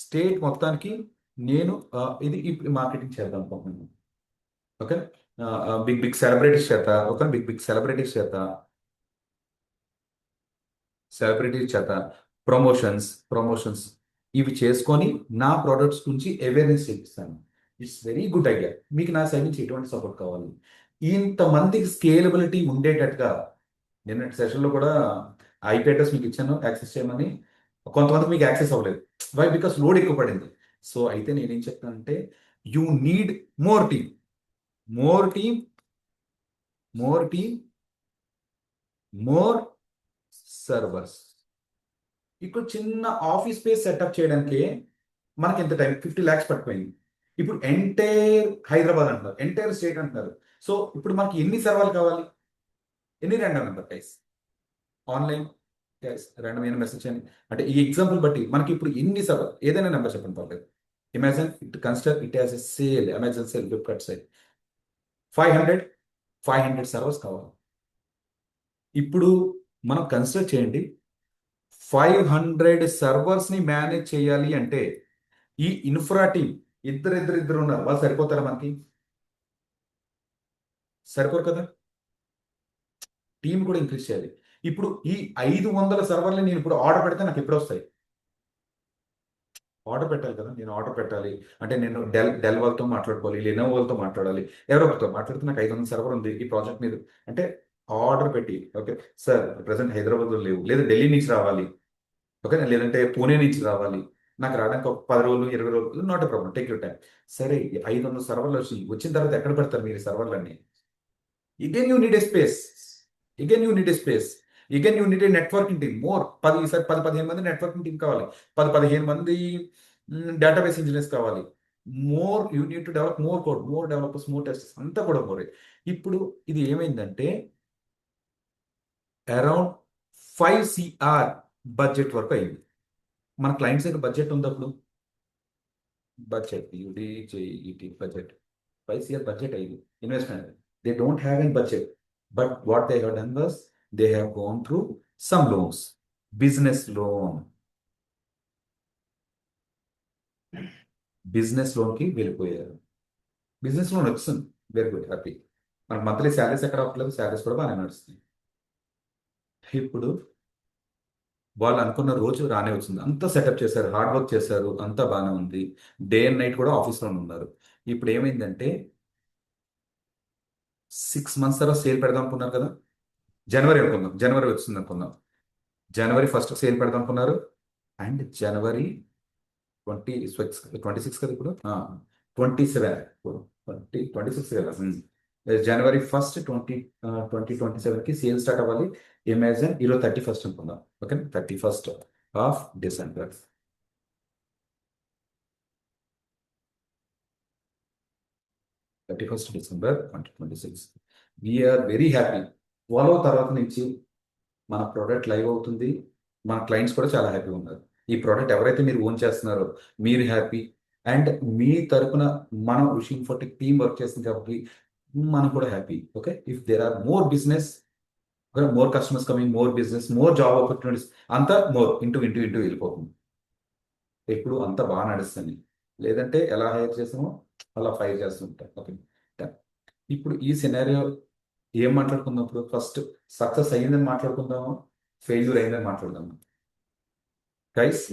స్టేట్ మొత్తానికి నేను ఇది మార్కెటింగ్ చేద్దాం అనుకుంటున్నాను. ఓకే, బిగ్ సెలబ్రిటీస్ చేత, ఓకే, బిగ్ సెలబ్రిటీస్ చేత ప్రమోషన్స్ ఇవి చేసుకొని నా ప్రోడక్ట్స్ గురించి అవేర్నెస్ చేపిస్తాను. It's very good idea. మీకు నా సైడ్ నుంచి ఎటువంటి సపోర్ట్ కావాలి? ఇంతమందికి స్కేలబిలిటీ ఉండేటట్టుగా, నిన్నటి సెషన్లో కూడా ఐపీ అడ్రస్ మీకు ఇచ్చాను యాక్సెస్ చేయమని. కొంతమందికి మీకు యాక్సెస్ అవ్వలేదు. వై? బికాస్ లోడ్ ఎక్కువ పడింది. సో అయితే నేనేం చెప్తానంటే, you need more team, more team, more team, more servers. ఇప్పుడు చిన్న ఆఫీస్ స్పేస్ సెటప్ చేయడానికి మనకి ఎంత టైం? 50 lakhs పడిపోయింది. ఇప్పుడు ఎంటైర్ హైదరాబాద్ అంటున్నారు, ఎంటైర్ స్టేట్ అంటున్నారు. సో ఇప్పుడు మనకి ఎన్ని సర్వర్లు కావాలి? ఎన్ని random number guys? Online guys, random అయిన మెసేజ్ అని, అంటే ఈ ఎగ్జాంపుల్ బట్టి మనకి ఇప్పుడు ఎన్ని సర్వర్, ఏదైనా నెంబర్ చెప్పండి పర్లేదు. Imagine it, consider it as a sale, Amazon sale, Flipkart sale. 500 servers కావాలి. ఇప్పుడు మనం కన్సిడర్ చేయండి, 500 సర్వర్స్ని మేనేజ్ చేయాలి అంటే ఈ ఇన్ఫ్రా టీమ్ ఇద్దరు ఉన్నారు, వాళ్ళు సరిపోతారా మనకి? సరిపోరు కదా. టీం కూడా ఇంక్రీజ్ చేయాలి. ఇప్పుడు ఈ 500 సర్వర్లు నేను ఇప్పుడు ఆర్డర్ పెడితే నాకు ఎప్పుడు వస్తాయి? ఆర్డర్ పెట్టాలి కదా, నేను ఆర్డర్ పెట్టాలి అంటే నేను డెల్ వాళ్ళతో మాట్లాడుకోవాలి, లెనోవో వాళ్ళతో మాట్లాడాలి, ఎవరో ఒకరితో మాట్లాడితే నాకు 500 సర్వర్ ఉంది ఈ ప్రాజెక్ట్ మీద అంటే ఆర్డర్ పెట్టి, ఓకే సార్ ప్రజెంట్ హైదరాబాద్లో లేవు, లేదా ఢిల్లీ నుంచి రావాలి, ఓకే లేదంటే పూణే నుంచి రావాలి, నాకు రావడానికి ఒక 10 రోజులు 20 రోజులు, not a problem, take your time. సరే, ఈ 500 సర్వర్లు వచ్చిన తర్వాత ఎక్కడ పెడతారు మీరు ఈ సర్వర్లన్నీ? Again, you need a space. Again, you need a space. Again, you need a networking team. More. 10 మంది నెట్వర్కింగ్ టీం కావాలి, 15 మంది డేటాబేస్ ఇంజనీర్స్ కావాలి. More you need to develop more code, more developers, more testers, అంతా కూడా మోరే. ఇప్పుడు ఇది ఏమైందంటే around 5 CR budget వరకు అయింది. మన క్లయింట్స్ దగ్గర బడ్జెట్ ఉంది అప్పుడు, బడ్జెట్ యూడిజేఈటీ బడ్జెట్ 5 CR బడ్జెట్ అయింది investment. They don't have any budget, but what they have done was they have gone through some loans, business loan, business లోన్కి వెళ్ళిపోయారు. బిజినెస్ లోన్ వచ్చింది, వెరీ గుడ్, హ్యాపీ. మనకు monthly salaries ఎక్కడ అవ్వట్లేదు, salaries కూడా బాగానే నడుస్తుంది. ఇప్పుడు వాళ్ళు అనుకున్న రోజు రానే వచ్చింది, అంతా సెటప్ చేశారు, హార్డ్ వర్క్ చేశారు, అంతా బాగానే ఉంది, డే అండ్ నైట్ కూడా ఆఫీస్లోనే ఉన్నారు. ఇప్పుడు ఏమైందంటే 6 months తర్వాత సేల్ పెడదాం అనుకున్నారు కదా, జనవరి అనుకుందాం, జనవరి వచ్చింది అనుకుందాం, జనవరి 1st సేల్ పెడదాం అనుకున్నారు, అండ్ జనవరి 26 కదా ఇప్పుడు, 27, 26 కదా, జనవరి 1st 2027కి సేల్ స్టార్ట్ అవ్వాలి. ఇమాజిన్ ఈరోజు 31st అనుకుందాం, okay, 31st December. 31st December 2026. We're very happy. Follow తర్వాత నుంచి మన ప్రోడక్ట్ లైవ్ అవుతుంది, మన క్లయింట్స్ కూడా చాలా హ్యాపీగా ఉన్నారు. ఈ ప్రోడక్ట్ ఎవరైతే మీరు ఓన్ చేస్తున్నారో మీరు హ్యాపీ, అండ్ మీ తరపున మనం విషయం ఫర్ టీమ్ వర్క్ చేస్తుంది కాబట్టి మనం కూడా happy. Okay, if there are more business, more customers coming, more business, more job opportunities, అంతా మోర్ ఇంటూ వెళ్ళిపోతుంది. ఎప్పుడు అంతా బాగా నడుస్తుంది, లేదంటే ఎలా హైర్ చేసామో అలా ఫైర్ చేస్తుంటాం. ఓకే, ఇప్పుడు ఈ సినారియో ఏం మాట్లాడుకుందాం? ఇప్పుడు ఫస్ట్ సక్సెస్ అయ్యిందని మాట్లాడుకుందామా, ఫెయిల్యూర్ అయిందని మాట్లాడదామా? గైస్,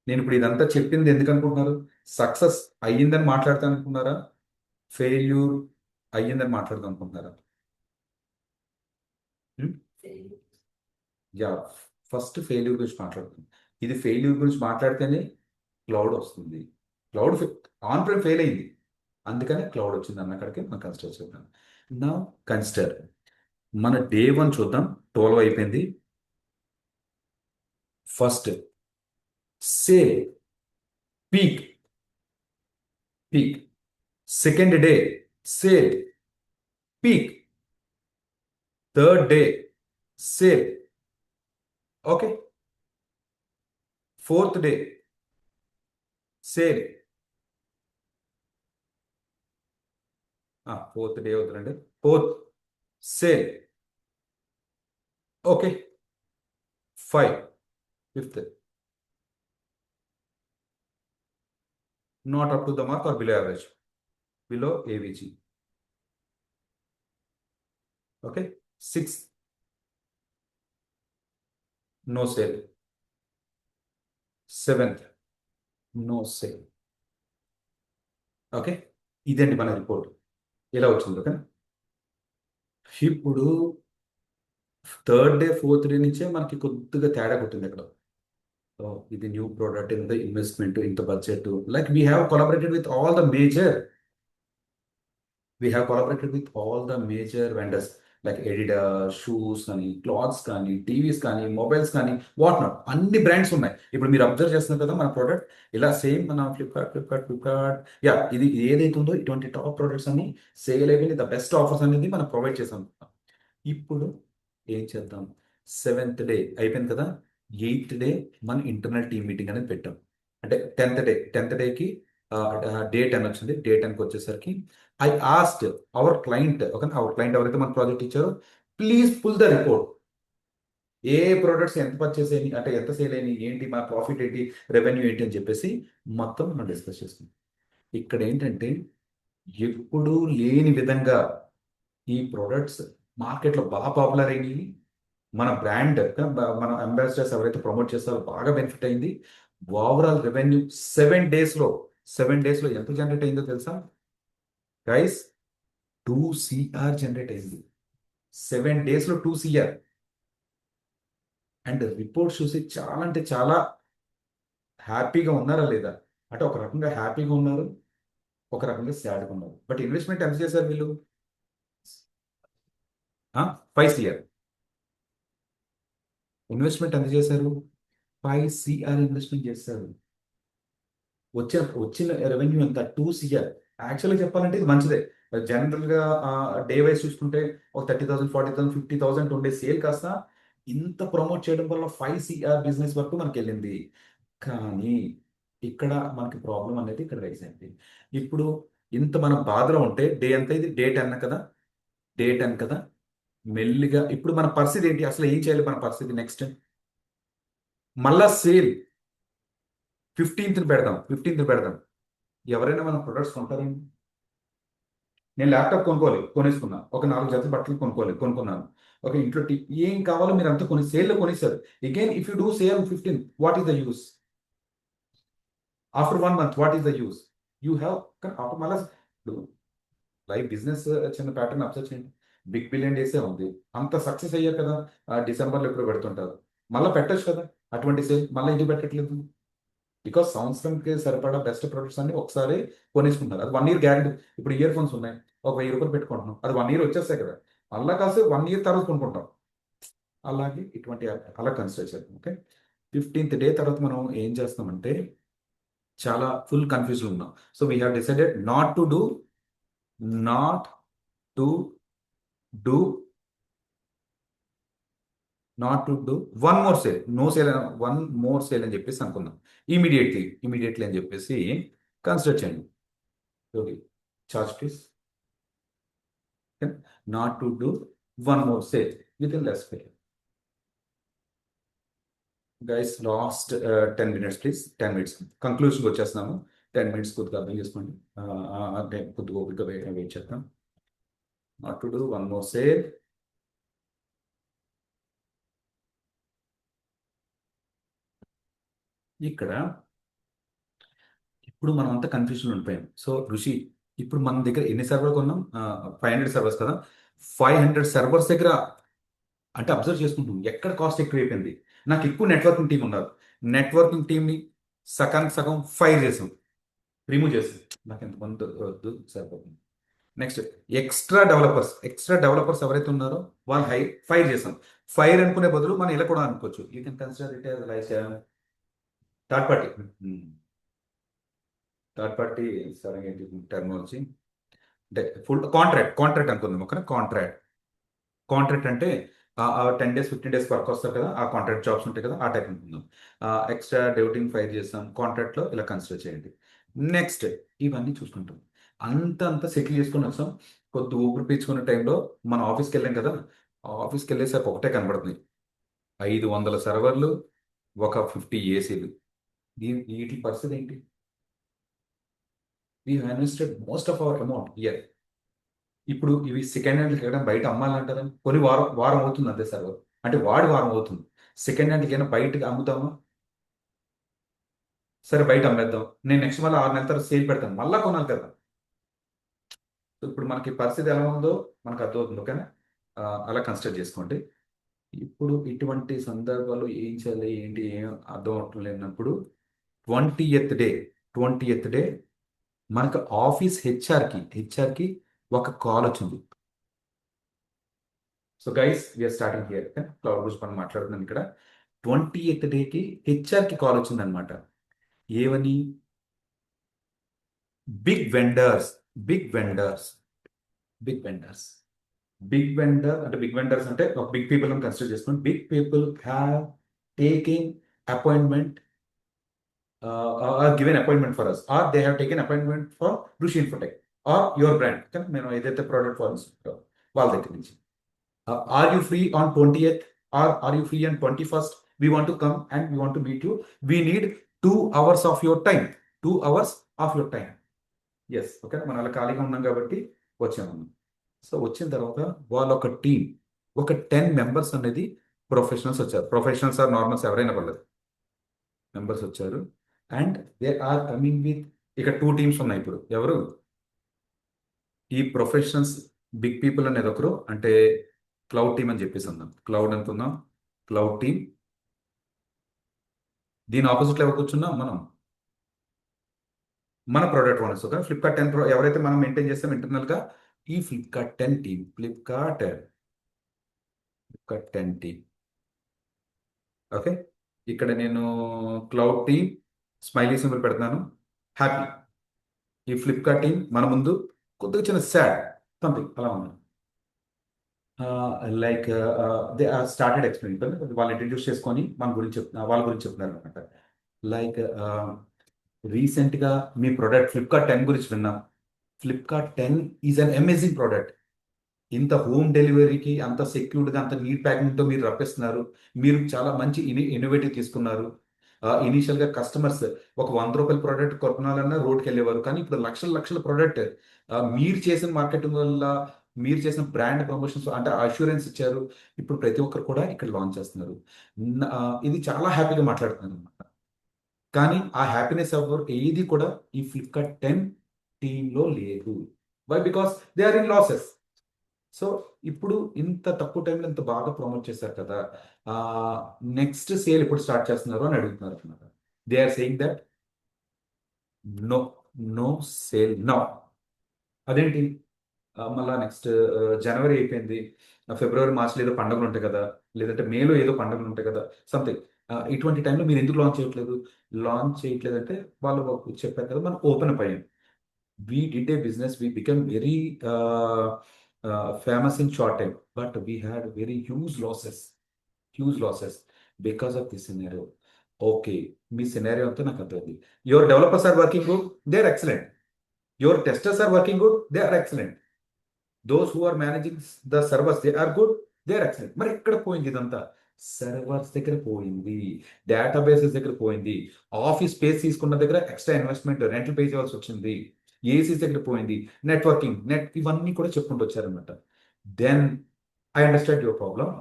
నేను ఇప్పుడు ఇదంతా చెప్పింది ఎందుకు అనుకుంటున్నారు? సక్సెస్ అయ్యిందని మాట్లాడతాను అనుకున్నారా, ఫెయిల్యూర్ అయ్యిందని మాట్లాడదాం అనుకుంటున్నారా? యా, ఫస్ట్ ఫెయిల్యూర్ గురించి మాట్లాడుతుంది. ఇది ఫెయిల్యూర్ గురించి మాట్లాడితేనే క్లౌడ్ వస్తుంది. క్లౌడ్ ఆన్ ప్రైమ్ ఫెయిల్ అయింది, అందుకనే క్లౌడ్ వచ్చింది అన్న అక్కడికి మనం కన్సిడర్ చేద్దాం. నా కన్సిడర్ మన డే 1 చూద్దాం, 12 అయిపోయింది. First sale peak, second day sale peak, third day sale, okay, fourth day sale, fourth day వద్దులండి, fourth sale, okay, 5, fifth not up to the mark or below average, below AVG, okay, 6 no sale, 7th no sale, okay. ఇదండి మన report, ఇలా వచ్చింది. Okay, ఇప్పుడు third day fourth day నుంచే మనకి కొద్దిగా తేడా కొట్టింది అక్కడ. ఇది న్యూ ప్రోడక్ట్, ఇంత ఇన్వెస్ట్మెంట్, ఇంత budget, like we have collaborated with all the major, vendors like Adidas, shoes కానీ, క్లాత్స్ కానీ, టీవీస్ కానీ, మొబైల్స్ కానీ, వాట్ నాట్, అన్ని బ్రాండ్స్ ఉన్నాయి. ఇప్పుడు మీరు అబ్జర్వ్ చేస్తున్నారు కదా మన ప్రోడక్ట్, ఇలా సేమ్ మన ఫ్లిప్కార్ట్, యా, ఇది ఏదైతే ఉందో ఇటువంటి టాప్ ప్రోడక్ట్స్ అన్ని సేల్ అయిపోయింది, ద బెస్ట్ ఆఫర్స్ అనేది మనం ప్రొవైడ్ చేసాం. ఇప్పుడు ఏం చేద్దాం, 7th డే అయిపోయింది కదా, 8th డే మన ఇంటర్నల్ టీమ్ మీటింగ్ అనేది పెట్టాం. అంటే 10th డేకి డే 10 వచ్చింది. డే 10కి వచ్చేసరికి I asked our client, okay, our client ఎవరైతే మన ప్రాజెక్ట్ ఇచ్చారో ప్లీజ్ పుల్ ద రిపోర్ట్. ఏ ప్రొడక్ట్స్ ఎంత పర్చేస్ అయినాయి, అంటే ఎంత సేల్ అయినాయి, ఏంటి మా ప్రాఫిట్ ఏంటి, రెవెన్యూ ఏంటి అని చెప్పేసి మొత్తం మనం డిస్కస్ చేసుకుంటాం. ఇక్కడ ఏంటంటే ఎప్పుడూ లేని విధంగా ఈ ప్రొడక్ట్స్ మార్కెట్లో బాగా పాపులర్ అయినాయి. మన బ్రాండ్, మన అంబాసిడర్స్ ఎవరైతే ప్రమోట్ చేస్తారో బాగా బెనిఫిట్ అయింది. ఓవరాల్ రెవెన్యూ 7 డేస్లో 7 డేస్లో ఎంత జనరేట్ అయిందో తెలుసా గైస్? 2 CR జనరేట్ అయింది 7 డేస్లో. 2 CR. అండ్ రిపోర్ట్స్ చూసి చాలా అంటే చాలా హ్యాపీగా ఉన్నారా లేదా అంటే ఒక రకంగా హ్యాపీగా ఉన్నారు, ఒక రకంగా సాడ్గా ఉన్నారు. బట్ ఇన్వెస్ట్మెంట్ ఎంత చేశారు వీళ్ళు? 5 CR ఇన్వెస్ట్మెంట్ ఎంత చేశారు? 5 CR ఇన్వెస్ట్మెంట్ చేశారు. వచ్చిన రెవెన్యూ ఎంత? 2 CR. యాక్చువల్గా చెప్పాలంటే ఇది మంచిదే. జనరల్గా డే వైజ్ చూసుకుంటే ఒక 30,000, 40,000, 50,000 ఉండే సేల్ కాస్త ఇంత ప్రమోట్ చేయడం వల్ల 5 CR బిజినెస్ వరకు మనకి వెళ్ళింది. కానీ ఇక్కడ మనకి ప్రాబ్లం అనేది ఇక్కడ రైజ్ అయింది. ఇప్పుడు ఇంత మనం బాధలో ఉంటే డే ఎంత? ఇది డే 10 కదా, డే 10 కదా. మెల్లిగా ఇప్పుడు మన పరిస్థితి ఏంటి, అసలు ఏం చేయాలి మన పరిస్థితి నెక్స్ట్? మళ్ళా సేల్ 15th పెడదాం. ఎవరైనా మన ప్రొడక్ట్స్ కొంటారండి? నేను ల్యాప్టాప్ కొనేసుకున్నా, ఒక 4 జతలు బట్టలు కొనుక్కున్నాను, ఒక ఇంట్లో ఏం కావాలో మీరు అంతా సేల్లో కొనేసారు. Again if you do sale 15, what is the use? After 1 month what is the use? You have after మళ్ళా లైవ్ బిజినెస్ చిన్న ప్యాటర్న్ అబ్జర్వ్ చేయండి. బిగ్ బిలియన్ డేసే ఉంది, అంత సక్సెస్ అయ్యారు కదా. డిసెంబర్లో ఎప్పుడు పెడుతుంటారు, మళ్ళీ పెట్టచ్చు కదా అటువంటి సేల్. మళ్ళీ ఇంటికి పెట్టట్లేదు బికాస్ సంవత్సరంకి సరిపడా బెస్ట్ ప్రొడక్ట్స్ అన్ని ఒకసారి కొనేసుకుంటారు. అది 1 year గ్యారెంటీ. ఇప్పుడు ఇయర్ ఫోన్స్ ఉన్నాయి, ఒక 1000 రూపాయలు పెట్టుకుంటున్నాం, అది 1 year వచ్చేస్తాయి కదా. మళ్ళా కాస్తే 1 year తర్వాత కొనుక్కుంటాం. అలాగే ఇటువంటి అలా కన్సిడర్ చేద్దాం. ఓకే, 15th డే తర్వాత మనం ఏం చేస్తామంటే చాలా ఫుల్ కన్ఫ్యూజన్ ఉన్నాం. So we have decided not to do one more sale. No sale, 1 more sale అని చెప్పేసి అనుకుందాం. ఇమీడియట్లీ అని చెప్పేసి కన్సిడర్ చేయండి. Charge please. Not to do 1 more sale with in less period. Guys last 10 minutes please. 10 minutes కంక్లూషన్కి వచ్చేస్తున్నాము. 10 minutes కొద్దిగా అర్థం చేసుకోండి. అంటే కొద్దిగా ఓపిక వెయిట్ చేద్దాం. Not to do 1 more sale. ఇక్కడ ఇప్పుడు మనం అంతా కన్ఫ్యూజన్ ఉండిపోయాం. సో ఋషి, ఇప్పుడు మన దగ్గర ఎన్ని సర్వర్ కొన్నాం? 500 సర్వర్స్ కదా. 500 సర్వర్స్ దగ్గర అంటే అబ్జర్వ్ చేసుకుంటాం ఎక్కడ కాస్ట్ ఎక్కువ అయిపోయింది. నాకు ఎక్కువ నెట్వర్కింగ్ టీం ఉన్నారు, నెట్వర్కింగ్ టీంని సగానికి సగం ఫైర్ చేసాం, రిమూవ్ చేసాం. నాకు ఎంతమంది వద్దు, సరిపోతుంది. నెక్స్ట్ ఎక్స్ట్రా డెవలపర్స్ ఎవరైతే ఉన్నారో వాళ్ళు ఫైర్ చేసాం. ఫైర్ అనుకునే బదులు మనం ఇలా కూడా అనుకోవచ్చు. You can consider it as like third party. సరే ఏంటి టెర్మినాలజీ అంటే ఫుల్ కాంట్రాక్ట్ అనుకుందాం. ఓకే, కాంట్రాక్ట్ అంటే 10 days 15 days వర్క్ వస్తారు కదా, ఆ కాంట్రాక్ట్ జాబ్స్ ఉంటాయి కదా, ఆ టైప్ అనుకుందాం. ఎక్స్ట్రా డెవటింగ్ ఫైర్ చేస్తాం, కాంట్రాక్ట్లో ఇలా కన్సిడర్ చేయండి. నెక్స్ట్ ఇవన్నీ చూసుకుంటాం. అంతా సెటిల్ చేసుకుని వస్తాం. కొద్ది ఊపిరి పీల్చుకునే టైంలో మన ఆఫీస్కి వెళ్ళాం కదా, ఆఫీస్కి వెళ్ళేసరికి ఒకటే కనబడుతుంది, 500 సర్వర్లు, ఒక 50 ఏసీలు. వీటి పరిస్థితి ఏంటి? We invested most of our amount year. ఇప్పుడు ఇవి సెకండ్ హ్యాండ్కి ఎక్కడ బయట అమ్మాలంటారా? కొన్ని వారం అవుతుంది అంతే సర్వర్, అంటే వారం అవుతుంది. సెకండ్ హ్యాండ్కి అయినా బయటకి అమ్ముతామా? సరే బయట అమ్మేద్దాం, నేను నెక్స్ట్ మళ్ళీ 6 నెలల తర్వాత సేల్ పెడతాను, మళ్ళీ కొనాలి కదా. ఇప్పుడు మనకి పరిస్థితి ఎలా ఉందో మనకు అర్థమవుతుంది. ఓకేనా? అలా కన్సిడర్ చేసుకోండి. ఇప్పుడు ఇటువంటి సందర్భాలు ఏం చేయాలి, ఏంటి, ఏం అర్థం అవటం లేనప్పుడు 20th డే మనకు ఆఫీస్ హెచ్ఆర్కి ఒక కాల్ వచ్చింది. So guys we're starting here. Cloud గురించి మనం మాట్లాడుతున్నాం ఇక్కడ. 20th డేకి హెచ్ఆర్కి కాల్ వచ్చింది అనమాట. ఏమని? బిగ్ వెండర్స్ అంటే బిగ్ వెండర్స్ అంటే ఒక బిగ్ పీపుల్ అని కన్సిడర్ చేసుకుని, big people have taking appointment given appointment for us, or they have taken appointment for Rishi Infotech or your brand. కానీ మేము ఏదైతే ప్రోడక్ట్ ఫార్మ్స్ వాళ్ళ దగ్గర నుంచి Are you free on 20th, or are you free on 21st? We want to come and we want to meet you. We need 2 hours of your time. 2 hours of your time. Yes, okay, మనం అలా ఖాళీగా ఉన్నాం కాబట్టి వచ్చాము. So వచ్చిన తర్వాత వాళ్ళ ఒక టీం, ఒక 10 మెంబర్స్ అనేది ప్రొఫెషనల్స్ వచ్చారు. ప్రొఫెషనల్స్ ఆర్ నార్మల్స్ ఎవరైనా పర్లేదు, మెంబర్స్ వచ్చారు. And they are coming with, ఇక 2 టీమ్స్ ఉన్నాయి ఇప్పుడు. ఎవరు? ఈ ప్రొఫెషనల్స్, బిగ్ పీపుల్ అనేది ఒకరు, అంటే క్లౌడ్ టీమ్ అని చెప్పేసి ఉందాం. క్లౌడ్ అనుకుందాం, క్లౌడ్ టీమ్. దీని ఆపోజిట్లో ఎవరు కూర్చున్నాం మనం? మన ప్రోడక్ట్ ఓనర్స్. ఓకే, ఫ్లిప్కార్ట్ 10 ఎవరైతే మనం మెయింటైన్ చేస్తాం ఇంటర్నల్గా, ఈ Flipkart 10 team, Flipkart 10 team. Okay, ఇక్కడ నేను క్లౌడ్ టీమ్ స్మైలీ సింబల్ పెడతాను, హ్యాపీ. ఈ ఫ్లిప్కార్ట్ టీమ్ మన ముందు కొద్దిగా చిన్న సాడ్ సంథింగ్ అలా ఉంది. Like they are started explain, వాళ్ళు ఇంట్రడ్యూస్ చేసుకొని మన గురించి వాళ్ళ గురించి చెప్తున్నారు అనమాట. లైక్ రీసెంట్గా మీ ప్రోడక్ట్ ఫ్లిప్కార్ట్ 10 గురించి విన్నాం. Flipkart 10 is an amazing product. ఇంత హోమ్ డెలివరీకి అంత సెక్యూర్డ్గా అంత నీట్ ప్యాకింగ్తో మీరు రప్పిస్తున్నారు. మీరు చాలా మంచి ఇన్నోవేటివ్ తీసుకున్నారు. ఇనీషియల్గా కస్టమర్స్ ఒక ₹100 ప్రోడక్ట్ కొనాలన్నా రోడ్కి వెళ్ళేవారు, కానీ ఇప్పుడు లక్షల లక్షల ప్రోడక్ట్ మీరు చేసిన మార్కెటింగ్ వల్ల, మీరు చేసిన బ్రాండ్ ప్రమోషన్స్ అంటే అష్యూరెన్స్ ఇచ్చారు. ఇప్పుడు ప్రతి ఒక్కరు కూడా ఇక్కడ లాంచ్ చేస్తున్నారు. ఇది చాలా హ్యాపీగా మాట్లాడుతున్నారు అనమాట. కానీ ఆ హ్యాపీనెస్ ఎవరు ఏది కూడా ఈ ఫ్లిప్కార్ట్ 10 టీంలో లేదు. Why? Because they are in losses. So ఇప్పుడు ఇంత తక్కువ టైంలో ఇంత బాగా ప్రమోట్ చేశారు కదా, నెక్స్ట్ సేల్ ఎప్పుడు స్టార్ట్ చేస్తున్నారు అని అడుగుతున్నారు అనమాట. They are saying that no, no sale now. అదేంటి? మళ్ళా నెక్స్ట్ జనవరి అయిపోయింది, ఫిబ్రవరి మార్చిలో ఏదో పండుగలు ఉంటాయి కదా, లేదంటే మేలో ఏదో పండుగలు ఉంటాయి కదా, సంథింగ్. ఇటువంటి టైంలో మీరు ఎందుకు లాంచ్ చేయట్లేదు? లాంచ్ చేయట్లేదు అంటే వాళ్ళు చెప్పారు కదా, మనం ఓపెన్ అప్ అయ్యాం. We did a business, we became very famous in short time, but we had very huge losses because of this scenario. Okay, me scenario అంతా నాకు అర్థమైంది. Your developers are working good, they are excellent. Your testers are working good, they are excellent. Those who are managing the servers, they are good, they are excellent. మరి ఎక్కడ పోయింది ఇదంతా? Servers దగ్గర పోయింది, databases దగ్గర పోయింది, ఆఫీస్ స్పేస్ తీసుకున్న దగ్గర ఎక్స్ట్రా ఇన్వెస్ట్మెంట్ రెంటల్ పే చేయాల్సి వచ్చింది, ఏసీస్ దగ్గర పోయింది, నెట్వర్కింగ్ ఇవన్నీ కూడా చెప్పుకుంటూ వచ్చారనమాట. Then I understand your problem,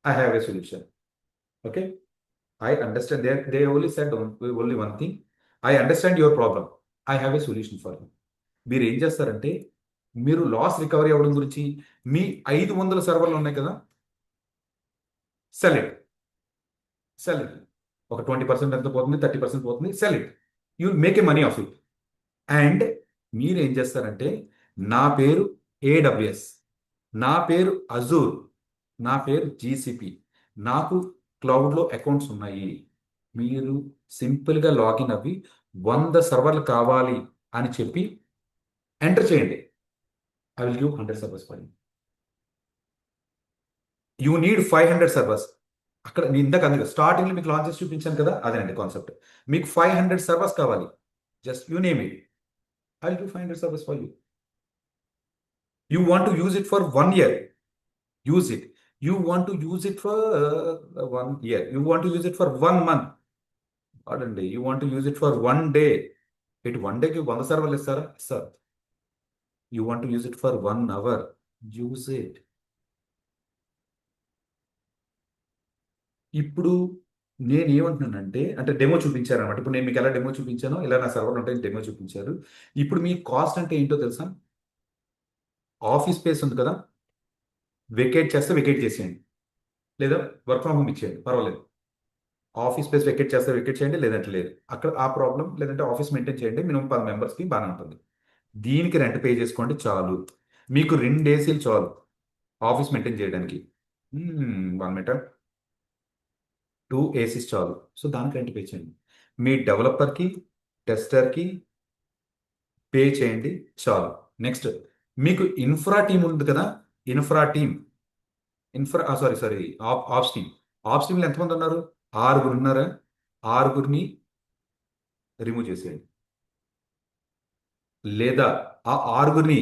I have a solution. Okay, I understand. They only said only one thing, I understand your problem, I have a solution for you. మీరు ఏం చేస్తారంటే, మీరు లాస్ రికవరీ అవ్వడం గురించి, మీ 500 సర్వర్లు ఉన్నాయి కదా, సెల్ ఇట్, సెల్ ఇట్. ఒక 20% ఎంత పోతుంది, 30% పోతుంది, sell it, you make a money of it. And మీరు ఏం చేస్తారంటే, నా పేరు ఏడబ్ల్యూఎస్, నా పేరు అజూర్, నా పేరు జీసీపీ, నాకు క్లౌడ్లో అకౌంట్స్ ఉన్నాయి. మీరు సింపుల్గా లాగిన్ అవ్వి 100 సర్వర్లు కావాలి అని చెప్పి ఎంటర్ చేయండి. I will give 100 servers for you. You need 500 servers. అక్కడ నేను ఇందాక అందులో స్టార్టింగ్లో మీకు లాంచెస్ చూపించాను కదా, అదేనండి కాన్సెప్ట్. మీకు 500 సర్వర్స్ కావాలి, just you name it, I will give 500 servers for you. You want to use it for 1 year, use it. You want to use it for 1 year. You want to use it for 1 month. Pardon me. You want to use it for 1 day. It 1 day ki 100 server istara? Sir. You want to use it for 1 hour. Use it. ఇప్పుడు నేను ఏమంటున్నానంటే, అంటే demo చూపించారు అనమాట. ఇప్పుడు నేను మీకు ఎలా డెమో చూపించానో, ఇలా నా సర్వర్లు ఉంటాయని డెమో చూపించారు. ఇప్పుడు మీ కాస్ట్ అంటే ఏంటో తెలుసా? ఆఫీస్ స్పేస్ ఉంది కదా, వెకేట్ చేస్తే వెకేట్ చేసేయండి, లేదా వర్క్ ఫ్రమ్ హోమ్ ఇచ్చేయండి, పర్వాలేదు. ఆఫీస్ స్పేస్ వెకేట్ చేస్తే వెకేట్ చేయండి, లేదంటే లేదు, అక్కడ ఆ ప్రాబ్లం. లేదంటే ఆఫీస్ మెయింటైన్ చేయండి, మినిమం 10 మెంబర్స్కి బాగానే ఉంటుంది. దీనికి రెంట్ పే చేసుకోండి చాలు. మీకు 2 ఏసీలు చాలు ఆఫీస్ మెయింటైన్ చేయడానికి. 1 మీటర్ 2 ఏసీస్ చాలు. సో దానికి రెంట్ పే చేయండి. మీ డెవలపర్కి, టెస్టర్కి పే చేయండి చాలు. నెక్స్ట్, మీకు ఇన్ఫ్రా టీమ్ ఉంది కదా, infra team, sorry ops team. Ops టీంలో ఎంతమంది ఉన్నారు? 6 ఉన్నారా? 6 రిమూవ్ చేసేయండి. లేదా ఆ 6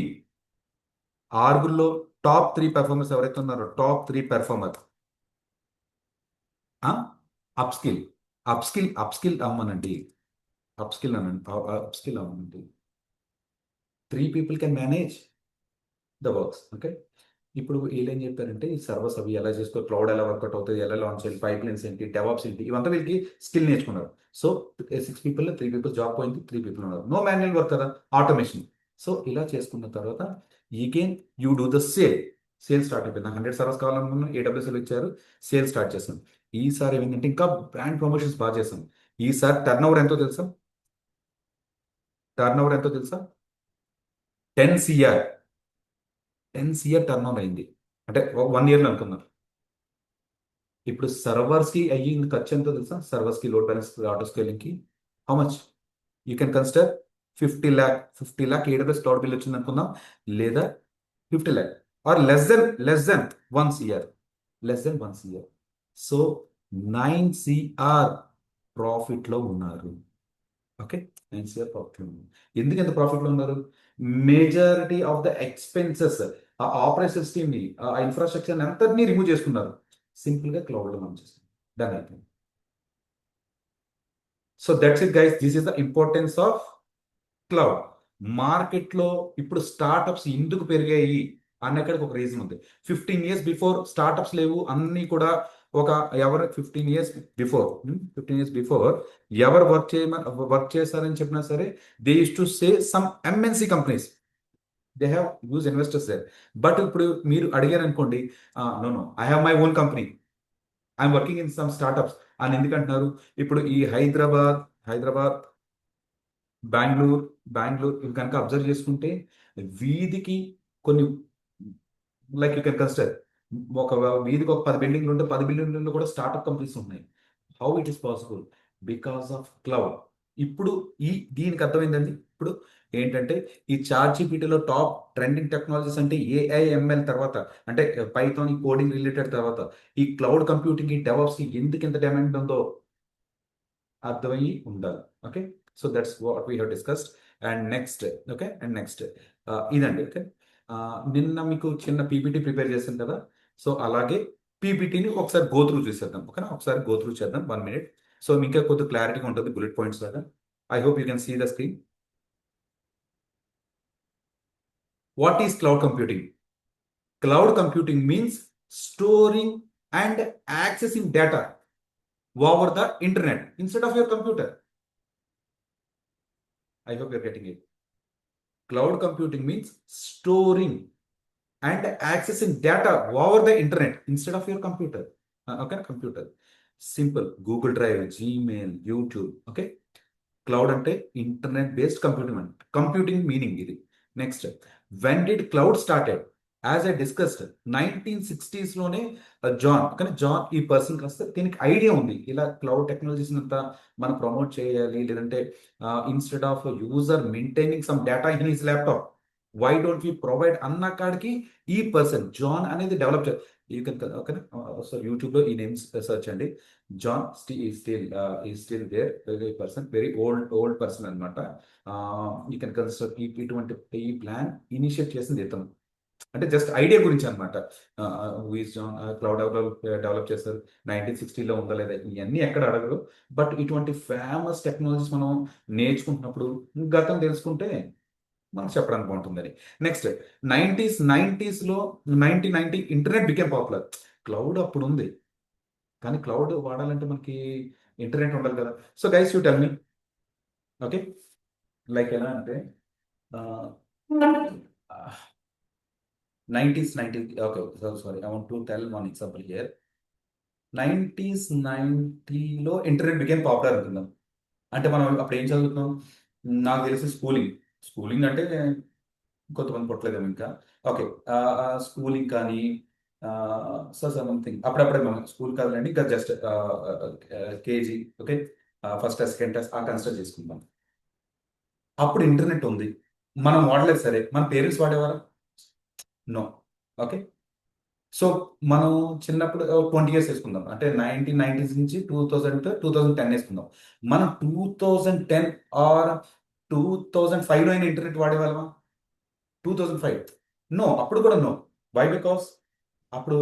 6లో టాప్ 3 పెర్ఫార్మర్స్ ఎవరైతే ఉన్నారో టాప్ 3 పెర్ఫార్మర్ అప్స్కిల్ అప్స్కిల్ అమ్మనండి. అప్స్కిల్ అనండి. అప్స్కిల్ అవ్వనండి. 3 people can manage the works. Okay. ఇప్పుడు వీళ్ళేం చెప్పారంటే ఈ సర్వర్స్ అవి ఎలా చేసుకో, క్లౌడ్ ఎలా వర్కౌట్ అవుతుంది, ఎలా లాంచ్ చేయాలి, పైప్ లైన్స్ ఏంటి, డెవాప్స్ ఏంటి, ఇవంతా వీళ్ళకి స్కిల్ నేర్చుకున్నారు. సో 6 పీపుల్ 3 పీపుల్ జాబ్ పోయింది, 3 పీపుల్ ఉన్నారు. నో మాన్యువల్ వర్క్ కదా, ఆటోమేషన్. సో ఇలా చేసుకున్న తర్వాత again you do the sale start అయిపోయింది. నాకు 100 సర్వర్స్ కావాలనుకున్నా, ఏడబ్ల్యూఎస్ఎల్ ఇచ్చారు, సేల్ స్టార్ట్ చేశాను. ఈసారి ఏంటంటే ఇంకా బ్రాండ్ ప్రమోషన్స్ బాగా చేశాను. ఈసారి టర్న్ ఓవర్ ఎంతో తెలుసా? టర్న్ ఓవర్ ఎంతో తెలుసా? 10 CR. 10 CR టర్న్ ఓవర్ అయింది. అంటే 1 ఇయర్లో అనుకుందాం. ఇప్పుడు సర్వర్స్ కి అయ్యింది ఖర్చు ఎంతో తెలుసా? సర్వర్స్ కి, లోడ్ బ్యాలెన్స్, ఆటో స్కేలింగ్ కి how much you can consider? 50 lakh AWS cloud bill వచ్చింది అనుకుందాం, లేదా 50 lakh or less than 1 CR, less than 1 CR. So 9 CR profit లో ఉన్నారు. ఓకే. 9 CR ప్రాఫిట్ లో ఉన్నారు. ఎందుకు ఎంత ప్రాఫిట్ లో ఉన్నారు? మేజారిటీ ఆఫ్ ద ఎక్స్పెన్సెస్, ఆ ఆపరేషన్స్ టీమ్ ని, ఆ ఇన్ఫ్రాస్ట్రక్చర్ అంతటినీ రిమూవ్ చేసుకున్నారు. సింపుల్ గా క్లౌడ్ లో లాంచ్ చేస్తారు. డన్ అయిపోయింది. So that's it guys, this is the importance of cloud. మార్కెట్లో ఇప్పుడు స్టార్టప్స్ ఎందుకు పెరిగాయి అన్నక్కడికి ఒక రీజన్ ఉంది. 15 years బిఫోర్ స్టార్టప్స్ లేవు, అన్ని కూడా ఒక ఎవరు 15 years బిఫోర్ ఎవరు వర్క్ చేశారని చెప్పినా సరే, they use to say some MNC companies, they have use investors there. But ఇప్పుడు మీరు అడిగారు అనుకోండి, no no I have my own company, I'm working in some startups అని ఎందుకు అంటున్నారు? ఇప్పుడు ఈ హైదరాబాద్, బెంగళూరు బెంగళూరు ఇవి కనుక అబ్జర్వ్ చేసుకుంటే, వీధికి కొన్ని, లైక్ యూ కెన్ కన్సిడర్, ఒక వీధికి ఒక 10 బిల్డింగ్లు ఉంటే 10 బిల్డింగ్లలో కూడా స్టార్ట్అప్ కంపెనీస్ ఉన్నాయి. How it is possible? Because of cloud. ఇప్పుడు దీనికి అర్థమైందండి. ఇప్పుడు ఏంటంటే ఈ చాట్ జీపీటీలో టాప్ ట్రెండింగ్ టెక్నాలజీస్ అంటే ఏఐఎంఎల్ తర్వాత, అంటే పైథాన్, ఈ కోడింగ్ రిలేటెడ్ తర్వాత, ఈ క్లౌడ్ కంప్యూటింగ్, ఈ డెవాప్స్ కి ఎందుకు ఇంత డిమాండ్ ఉందో అర్థమయ్యి ఉండాలి. Okay. So that's what we have discussed. And next, okay, and next ఇదండి. ఓకే. నిన్న మీకు చిన్న పీపీటీ ప్రిపేర్ చేశాను కదా, సో అలాగే పీపీటీని ఒకసారి గో త్రూ చేసేద్దాం. ఓకేనా, ఒకసారి గో త్రూ చేద్దాం 1 minute. సో ఇంకా కొద్దిగా క్లారిటీగా ఉంటుంది బుల్లెట్ పాయింట్స్ లాగా. I hope you can see the screen. What is cloud computing? Cloud computing means storing and accessing data over the internet instead of your computer. I hope you're getting it. Cloud computing means storing and accessing data over the internet instead of your computer. Okay, computer. Simple. Google Drive, Gmail, YouTube. Okay. Cloud అంటే internet based computing meaning ఇది. Next, when did cloud started? As I discussed, 1960s లోనే John ఈ person కాస్త దీనికి idea ఉంది, ఇలా cloud technologies అంతా మనం ప్రమోట్ చేయాలి, లేదంటే instead of user maintaining some data in his laptop, why don't we provide అన్న కాడికి ఈ పర్సన్ జాన్ అనేది డెవలప్ చేయాలి. యూ కెన్, ఓకేనా, సో యూట్యూబ్ లో ఈ నేమ్స్ సెర్చ్ అండి. John still there, very person, very old person అనమాట. యూ కెన్ కన్సిడర్ ఇటువంటి ఈ ప్లాన్ ఇనిషియేట్ చేసింది ఇతను. అంటే జస్ట్ ఐడియా గురించి అనమాట. జాన్ క్లౌడ్ డెవలప్ చేస్తారు, 1960లో ఉందా లేదా ఇవన్నీ ఎక్కడ అడగరు. బట్ ఇటువంటి ఫేమస్ టెక్నాలజీస్ మనం నేర్చుకుంటున్నప్పుడు గతం తెలుసుకుంటే మనకు చెప్పడానికి బాగుంటుందని. నెక్స్ట్, నైన్టీస్లో 1990 ఇంటర్నెట్ బికేమ్ పాపులర్. క్లౌడ్ అప్పుడు ఉంది, కానీ క్లౌడ్ వాడాలంటే మనకి ఇంటర్నెట్ ఉండాలి కదా. So guys you tell me, okay, like ఎలా అంటే 90s, okay, sorry, I want to tell one example here. 90లో ఇంటర్నెట్ బికేమ్ పాపులర్ అనుకుందాం. అంటే మనం అప్పుడు ఏం చదువుతున్నాం? నాకు తెలిసి స్కూలింగ్ అంటే కొంతమంది పుట్టలేదేమో ఇంకా. ఓకే. స్కూలింగ్ కానీ, సంథింగ్ అప్పుడప్పుడే మనం స్కూల్ కాదులేండి, ఇంకా just KG, okay, first class, second class ఆ కన్సిడర్ చేసుకుందాం. అప్పుడు ఇంటర్నెట్ ఉంది, మనం వాడలేదు, సరే, మన పేరెంట్స్ వాడేవారా? నో. ఓకే. సో మనం చిన్నప్పుడు 20 years వేసుకుందాం, అంటే 1990s నుంచి 2010 వేసుకుందాం. మనం 2010 ఆర్ 2005లో అయినా ఇంటర్నెట్ వాడేవాళ్ళమా? 2005? నో, అప్పుడు కూడా నో. వై బికాస్ అప్పుడు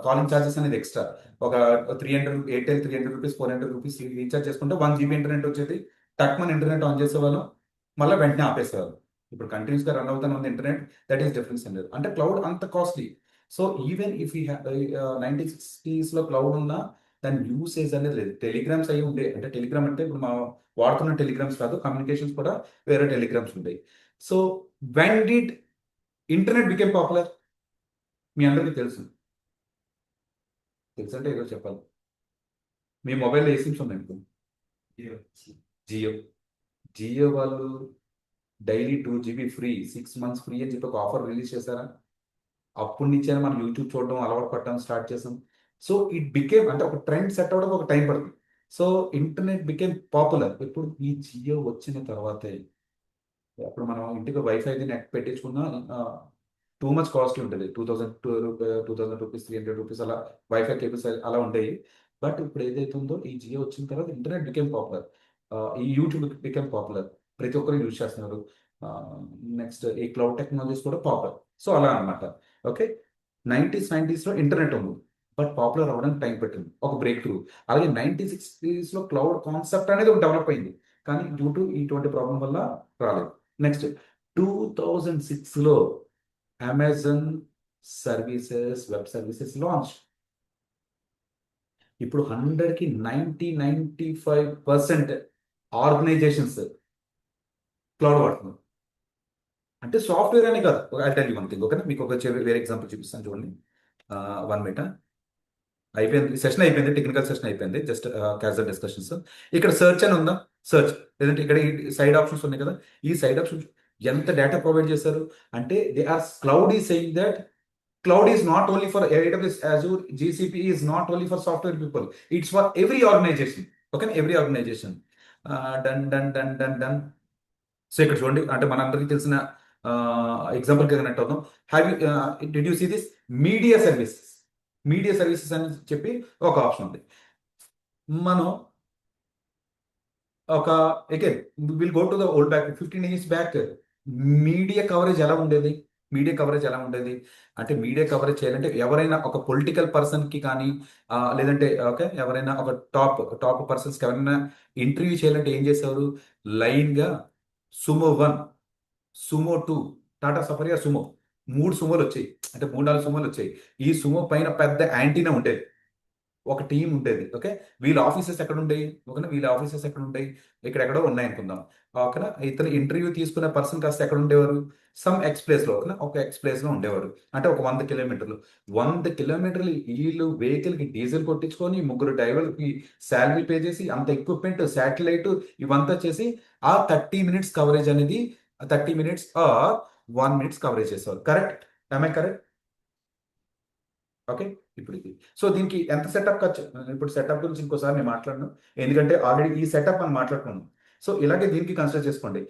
కాలింగ్ ఛార్జెస్ అనేది ఎక్స్ట్రా ఒక 300 ఎయిర్టెల్ 300 రూపీస్ 400 రూపీస్ రీఛార్జ్ చేసుకుంటే 1 GB ఇంటర్నెట్ వచ్చేది. టక్ మన ఇంటర్నెట్ ఆన్ చేసేవాళ్ళం, మళ్ళీ వెంటనే ఆపేసేవాళ్ళం. ఇప్పుడు కంటిన్యూస్ గా రన్ అవుతున్న ఉంది ఇంటర్నెట్. దట్ ఈస్ డిఫరెన్స్ అండి. అంటే క్లౌడ్ అంత కాస్ట్లీ. సో ఈవెన్ ఇఫ్ ఈ 1960s లో క్లౌడ్ ఉన్నా దాని యూసేజ్ అనేది లేదు. టెలిగ్రామ్స్ అయి ఉండే, అంటే టెలిగ్రామ్ అంటే ఇప్పుడు మా వాడుతున్న టెలిగ్రామ్స్ కాదు, కమ్యూనికేషన్స్ కూడా వేరే టెలిగ్రామ్స్ ఉంటాయి. So when did internet became popular? మీ అందరికీ తెలుసు. తెలుసు అంటే ఏదో చెప్పాలి. మీ మొబైల్లో ఏ సిమ్స్ ఉన్నాయి మీకు? జియో. జియో వాళ్ళు daily 2 GB free, 6 months free అని చెప్పి ఒక ఆఫర్ రిలీజ్ చేశారా? అప్పటి నుంచే మనం యూట్యూబ్ చూడడం అలవాటు పడటం స్టార్ట్ చేసాం. సో ఇట్ బికేమ్, అంటే ఒక ట్రెండ్ సెట్ అవ్వడానికి ఒక టైం పడుతుంది. సో ఇంటర్నెట్ బికేమ్ పాపులర్ ఇప్పుడు ఈ జియో వచ్చిన తర్వాతే. అప్పుడు మనం ఇంటికి వైఫై నెట్ పెట్టించుకున్నా టూ మచ్ కాస్ట్లీ ఉంటుంది. 2000 రూపీస్ 300 రూపీస్ అలా వైఫై కేబుల్స్ అలా ఉంటాయి. బట్ ఇప్పుడు ఏదైతే ఉందో ఈ జియో వచ్చిన తర్వాత ఇంటర్నెట్ బికేమ్ పాపులర్. ఈ యూట్యూబ్ బికేమ్ పాపులర్. ప్రతి ఒక్కరు యూజ్ చేస్తున్నారు. నెక్స్ట్ ఈ క్లౌడ్ టెక్నాలజీస్ కూడా పాపులర్. సో అలా అన్నమాట. ఓకే. 90s లో ఇంటర్నెట్ ఉంది, బట్ పాపులర్ అవ్వడానికి టైం పెట్టింది, ఒక బ్రేక్ త్రూ. అలాగే 1960s లో క్లౌడ్ కాన్సెప్ట్ అనేది ఒక డెవలప్ అయింది, కానీ డ్యూ టు ఇటువంటి ప్రాబ్లం వల్ల రాలేదు. నెక్స్ట్ 2006లో Amazon services, web services launch. ఇప్పుడు 100కి 95% ఆర్గనైజేషన్స్ క్లౌడ్ వాడుతున్నారు. అంటే సాఫ్ట్వేర్ అనే కాదు. I tell you one thing, ఓకేనా? మీకు ఒక వేరే ఎగ్జాంపుల్ చూపిస్తాను చూడండి. 1 minute. అయిపోయింది, సెషన్ అయిపోయింది, టెక్నికల్ సెషన్ అయిపోయింది, జస్ట్ క్యాజువల్ డిస్కషన్స్. ఇక్కడ సెర్చ్ అని ఉందా? సెర్చ్. లేదంటే ఇక్కడ సైడ్ ఆప్షన్స్ ఉన్నాయి కదా, ఈ సైడ్ ఆప్షన్స్ ఎంత డేటా ప్రొవైడ్ చేశారు అంటే they are cloud is saying that cloud is not only for AWS, Azure, GCP is not only for software people. It's for every organization. Okay, every organization. Done, done, done, done, done. So ఇక్కడ చూడండి, అంటే మనందరికీ తెలిసిన example connect అవుతాం. Did you see this media services? Media services అని చెప్పి ఒక option ఉంది. మనం ఒక again will go to the old back 15 years back. Media coverage ఎలా ఉండేది? మీడియా కవరేజ్ ఎలా ఉండేది అంటే, మీడియా కవరేజ్ చేయాలంటే ఎవరైనా ఒక పొలిటికల్ పర్సన్ కి కానీ లేదంటే ఓకే ఎవరైనా ఒక టాప్ పర్సన్స్ కి ఎవరైనా ఇంటర్వ్యూ చేయాలంటే ఏం చేసేవారు? లైన్ గా సుమో 1, సుమో 2, టాటా సఫరియా సుమో, 3 సుమోలు వచ్చాయి, అంటే 3 4 సుమోలు వచ్చాయి. ఈ సుమో పైన పెద్ద యాంటీనా ఉండేది, ఒక టీం ఉండేది. ఓకే. వీళ్ళ ఆఫీసెస్ ఎక్కడ ఉండేవి? ఓకేనా, వీళ్ళ ఆఫీసెస్ ఎక్కడ ఉంటాయి? ఇక్కడెక్కడో ఉన్నాయి అనుకుందాం. ఓకేనా, ఇతను ఇంటర్వ్యూ తీసుకునే పర్సన్ కాస్త ఎక్కడ ఉండేవారు? సమ్ ఎక్స్ ప్లేస్ లో, ఓకేనా, ఒక ఎక్స్ ప్లేస్ లో ఉండేవారు. అంటే ఒక 100 కిలోమీటర్లు. 100 కిలోమీటర్లు వీళ్ళు వెహికల్ కి డీజిల్ కొట్టించుకొని, ముగ్గురు డ్రైవర్కి శాలరీ పే చేసి, అంత ఎక్విప్మెంట్, శాటిలైట్ ఇవంతా చేసి ఆ 30 minutes కవరేజ్ అనేది 30 minutes ఆర్ 1 minute కవరేజ్ చేసేవారు. కరెక్ట్? కరెక్ట్? ఓకే. ఇప్పుడు ఇది. సో దీనికి ఎంత సెటప్ ఖర్చు? ఇప్పుడు సెటప్ గురించి ఇంకోసారి నేను మాట్లాడను. ఎందుకంటే ఆల్రెడీ ఈ సెటప్ మనం మాట్లాడుకున్నాం. సో ఇలాగే దీనికి కన్సిడర్ చేసుకోండి.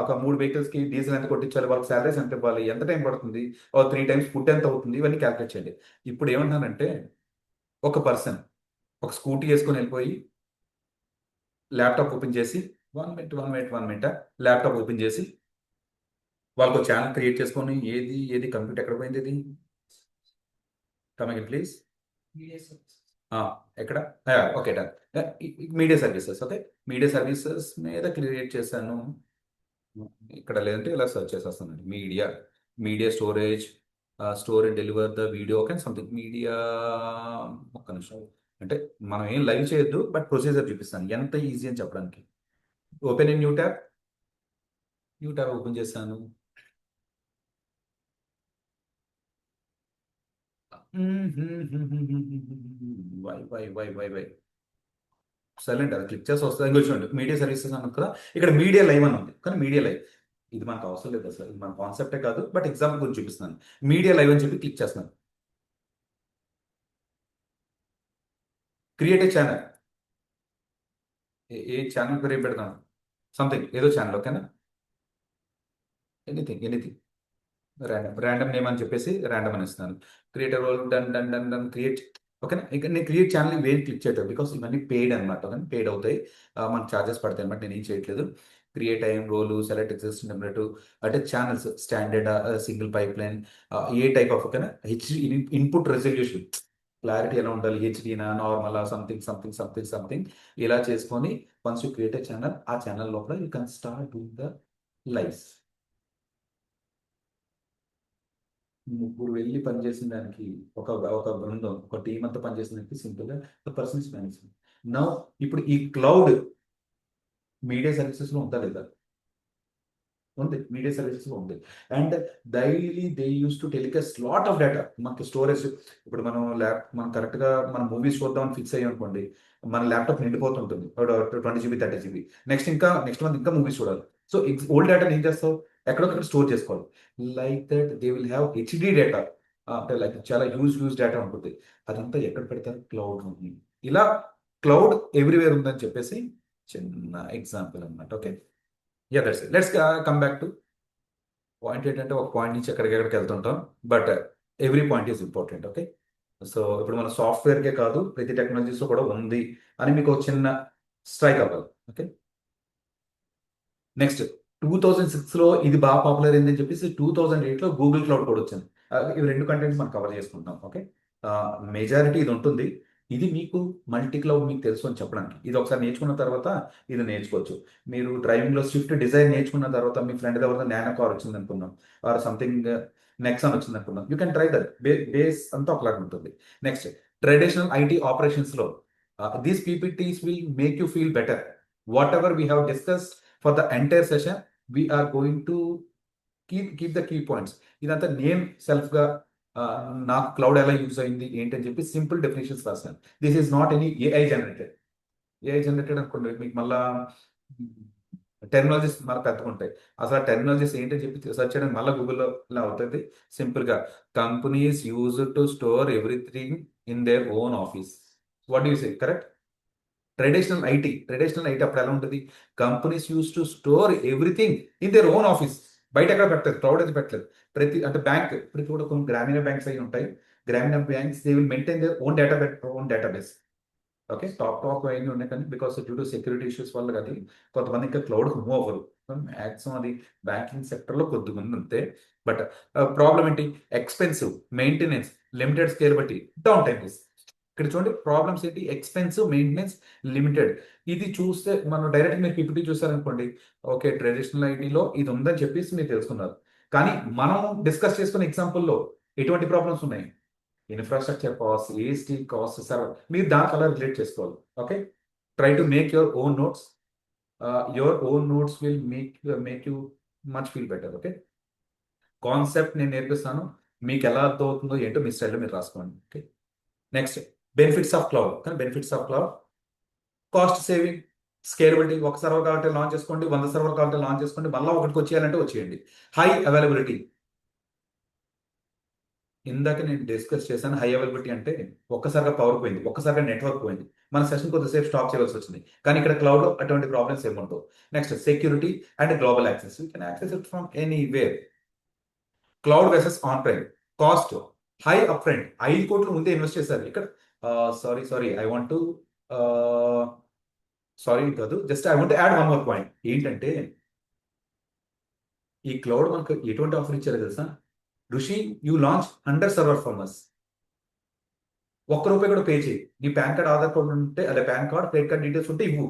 ఒక 3 వెహికల్స్‌కి డీజిల్ ఎంత కొట్టించాలి? వాళ్ళకి సాలరీస్ ఎంత ఇవ్వాలి? ఎంత టైం పడుతుంది? ఓ 3 టైమ్స్ ఫుడ్ ఎంత అవుతుంది? ఇవన్నీ కాలిక్యులేట్ చేయండి. ఇప్పుడు ఏమంటున్నానంటే, ఒక పర్సన్ ఒక స్కూటీ యేసుకొని వెళ్ళిపోయి ల్యాప్‌టాప్ ఓపెన్ చేసి 1 మినిట్ ల్యాప్‌టాప్ ఓపెన్ చేసి వాళ్ళకో ఛానెల్ క్రియేట్ చేసుకొని, ఏది కంప్యూటర్ ఎక్కడ పోయింది ఇది? Come again please. ఆ! ఎక్కడ? Okay. Done. Media services. Okay. Media services మీద క్రియేట్ చేశాను. ఇక్కడ లేదంటే ఇలా సెర్చ్ చేసేస్తానండి. Media storage, store and deliver the video, okay something media. ఒక్క నిమిషం. అంటే మనం ఏం లైవ్ చేయొద్దు, బట్ ప్రొసీజర్ చూపిస్తాను ఎంత ఈజీ అని చెప్పడానికి. Open in new tab open చేశాను. వై సైలెంట్, అది క్లిక్ చేసి వస్తుంది. ఇంకో చూడండి, మీడియా సర్వీసెస్ అన్నది కదా, ఇక్కడ మీడియా లైవ్ అని ఉంది, కానీ మీడియా లైవ్ ఇది మనకు అవసరం లేదు అసలు, ఇది మన కాన్సెప్టే కాదు, బట్ ఎగ్జాంపుల్ గురించి చూపిస్తున్నాను. మీడియా లైవ్ అని చెప్పి క్లిక్ చేస్తున్నాను. Create a channel. A channel పేరు ఏం పెడతాను? సంథింగ్ ఏదో ఛానల్, ఓకేనా? ఎనీథింగ్ ర్యాండమ్ నేమ్ అని చెప్పేసి ర్యాండమ్ అని ఇస్తున్నాను. Create role, done done done done create. ఓకేనా, ఇక నేను క్రియేట్ ఛానల్ వేరే క్లిక్ చేయట్లేదు, బికాస్ ఇవన్నీ పెయిడ్ అనమాట, ఓకే, పెయిడ్ అవుతాయి. మనకు ఛార్జెస్ పడతాయి అనమాట, నేను ఏం చేయట్లేదు. Create time role select existing template అంటే channels standard single pipeline a type of ఓకేనా హెచ్డి ఇన్పుట్ రెజల్యూషన్ క్లారిటీ ఎలా ఉండాలి హెచ్డీనా normal something something something something ఇలా చేసుకొని once you create a channel ఆ ఛానల్ లోపల you can start doing the lives. ముగ్గురు వెళ్ళి పనిచేసిన దానికి ఒక ఒక బృందం ఒక టీం అంతా పనిచేసిన దానికి సింపుల్ గా పర్సన్స్ మేనేజ్మెంట్. నౌ ఇప్పుడు ఈ క్లౌడ్ మీడియా సర్వీసెస్ లో ఉందా లేదా? ఉంది, మీడియా సర్వీసెస్ లో ఉంది. And daily they use to telecast lot of data. మనకి స్టోరేజ్ ఇప్పుడు మనం కరెక్ట్ గా మనం మూవీస్ చూద్దామని ఫిక్స్ అయ్యాం అనుకోండి, మన ల్యాప్టాప్ నిండిపోతుంటుంది 20 GB 30 GB. నెక్స్ట్ మంత్ ఇంకా మూవీస్ చూడాలి. సో ఓల్డ్ డేటా ఏం చేస్తావు, ఎక్కడొక్కడ స్టోర్ చేసుకోవాలి. Like that they will have HD data, అంటే లైక్ చాలా హ్యూజ్ డేటా ఉంటుంది. అదంతా ఎక్కడ పెడతారు, క్లౌడ్ ఉంది. ఇలా క్లౌడ్ ఎవ్రీవేర్ ఉందని చెప్పేసి చిన్న ఎగ్జాంపుల్ అన్నమాట. Okay, yeah that's it. Let's come back to point. ఏంటంటే ఒక పాయింట్ నుంచి ఎక్కడికి వెళ్తుంటాం, but every point is important. Okay, so ఇప్పుడు మన సాఫ్ట్వేర్కే కాదు ప్రతి టెక్నాలజీస్లో కూడా ఉంది అని మీకు ఒక చిన్న స్ట్రైక్ అవ్వాలి. ఓకే, నెక్స్ట్ 2006లో ఇది బాగా పాపులర్ అయిందని చెప్పేసి 2008లో గూగుల్ క్లౌడ్ కూడా వచ్చింది. ఇవి రెండు కంటెంట్స్ మనం కవర్ చేసుకుంటాం. ఓకే, మెజారిటీ ఇది ఉంటుంది. ఇది మీకు మల్టీ క్లౌడ్ మీకు తెలుసు అని చెప్పడానికి, ఇది ఒకసారి నేర్చుకున్న తర్వాత ఇది నేర్చుకోవచ్చు. మీరు డ్రైవింగ్ లో స్విఫ్ట్ డిజైన్ నేర్చుకున్న తర్వాత మీ ఫ్రెండ్ దగ్గర నానో కార్ వచ్చింది అనుకున్నాం, ఆర్ సంథింగ్ నెక్సాన్ వచ్చింది అనుకున్నాం, you can try that. Base అంతా ఒకలాగా ఉంటుంది. నెక్స్ట్ ట్రెడిషనల్ ఐటీ ఆపరేషన్స్ లో these PPTs will make you feel better. Whatever we have discuss for the entire session, we're going to keep the key points. ఇదంతా నేను self గా నాకు cloud ఎలా use అయింది ఏంటని చెప్పి సింపుల్ డెఫినేషన్స్ రాశాను. This is not any AI generated అనుకోండి, మీకు మళ్ళా టెక్నాలజీస్ మళ్ళీ పెద్దగా ఉంటాయి. అసలు ఆ టెక్నాలజీస్ ఏంటని చెప్పి సెర్చ్ చేయడానికి మళ్ళీ గూగుల్లో ఇలా అవుతుంది. సింపుల్ గా companies use to store everything in their own office. What you say, correct? Traditional IT అప్పుడు ఎలా ఉంటుంది, companies use to store everything in their own office. బయట ఎక్కడ పెట్టలేదు, క్లౌడ్ అయితే పెట్టలేదు. అంటే బ్యాంక్ ఇప్పుడు కూడా కొన్ని గ్రామీణ బ్యాంక్స్ అయి ఉంటాయి. గ్రామీణ banks they will maintain their own database. Okay, top అయింది ఉన్నాయి, కానీ because due to security issues వల్ల కానీ కొంతమంది ఇంకా క్లౌడ్ మూవ్ అవ్వరు. మ్యాక్సిమం అది బ్యాంకింగ్ సెక్టర్లో కొద్దిమంది ఉంటే. బట్ ప్రాబ్లం ఏంటి, expensive maintenance, limited scalability, down time. ఇక్కడ చూడండి ప్రాబ్లమ్స్ ఏంటి, ఎక్స్పెన్సివ్ మెయింటెనెన్స్, లిమిటెడ్. ఇది చూస్తే మనం డైరెక్ట్ మీరు పీపీటీ చూసారనుకోండి, ఓకే ట్రెడిషనల్ ఐటీలో ఇది ఉందని చెప్పేసి మీరు తెలుసుకున్నారు. కానీ మనం డిస్కస్ చేసుకున్న ఎగ్జాంపుల్లో ఎటువంటి ప్రాబ్లమ్స్ ఉన్నాయి, infrastructure cost, AST cost, server, మీరు దానికి అలా రిలేట్ చేసుకోవాలి. Okay, try to make your own notes. Your own notes will make you much feel better. Okay, concept నేను నేర్పిస్తాను, మీకు ఎలా అర్థం అవుతుందో ఏంటో మీ స్టైల్లో మీరు రాసుకోండి. Okay, next benefits of cloud. కానీ benefits of cloud, cost saving, scalability. ఒక సర్వర్ కావాలంటే లాంచ్ చేసుకోండి, 100 సర్వర్ కావాలంటే లాంచ్ చేసుకోండి, మళ్ళీ ఒకటికి వచ్చేయాలంటే వచ్చేయండి. హై అవైలబిలిటీ, ఇందాక నేను డిస్కస్ చేశాను. హై అవైలబిలిటీ అంటే ఒక్కసారిగా పవర్ పోయింది, ఒక్కసారిగా నెట్వర్క్ పోయింది, మన సెషన్ కొద్దిసేపు స్టాప్ చేయవలసి వచ్చింది. కానీ ఇక్కడ క్లౌడ్ లో అటువంటి ప్రాబ్లమ్స్ ఏముంటావు. Next security and global access, you can access it from anywhere. Cloud versus on prem, cost high up front, 5 కోట్లు ముందే ఇన్వెస్ట్ చేశారు ఇక్కడ. Sorry I want to sorry కాదు, just I want add one more point. ఏంటంటే ఈ cloud మనకు ఎటువంటి offer ఇచ్చారో తెలుసా, ఋషి యూ లాంచ్ 100 సర్వర్ ఫార్మర్స్, ₹1 కూడా పే చేయి. నీ పాన్ కార్డ్ ఆధార్ కార్డు ఉంటే, అదే pan card credit card details ఉంటే ఇవ్వు.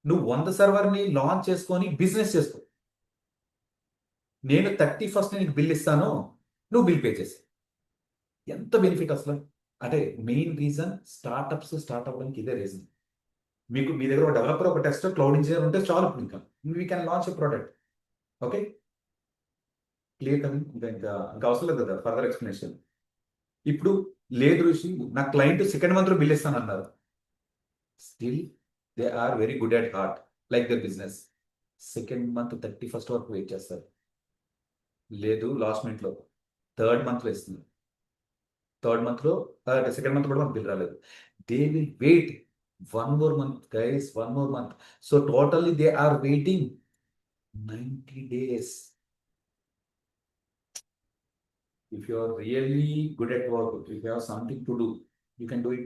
నువ్వు 100 సర్వర్ ని లాంచ్ చేసుకొని బిజినెస్ చేసుకో. నేను 31st నీకు బిల్ ఇస్తాను, నువ్వు బిల్ పే చేసి. ఎంత బెనిఫిట్ అసలు. అంటే మెయిన్ రీజన్ స్టార్ట్ అవ్వడానికి ఇదే రీజన్. మీ దగ్గర ఒక డెవలపర్, ఒక టెస్టర్, క్లౌడ్ ఇంజనీర్ ఉంటే చాలు. ఇంకా we can launch a product. Okay, clear కదా. ఇంకా అవసరం లేదు కదా ఫర్దర్ ఎక్స్ప్లెనేషన్. ఇప్పుడు లేదు ఋషి, నా క్లయింట్ సెకండ్ మంత్ లో బిల్ ఇస్తానన్నారు, still they are very good at heart, like their business. Second month 31st వరకు వెయిట్ చేస్తారు. లేదు లాస్ట్ మినిట్ లో, థర్డ్ మంత్ లో ఇస్తున్నారు. సెకండ్ మంత్ కూడా మనకు బిల్ రాలేదు. They will wait 1 more month, guys, 1 more month. So totally they are waiting 90 days. If you are really good at work, if you have something to do, you can do it.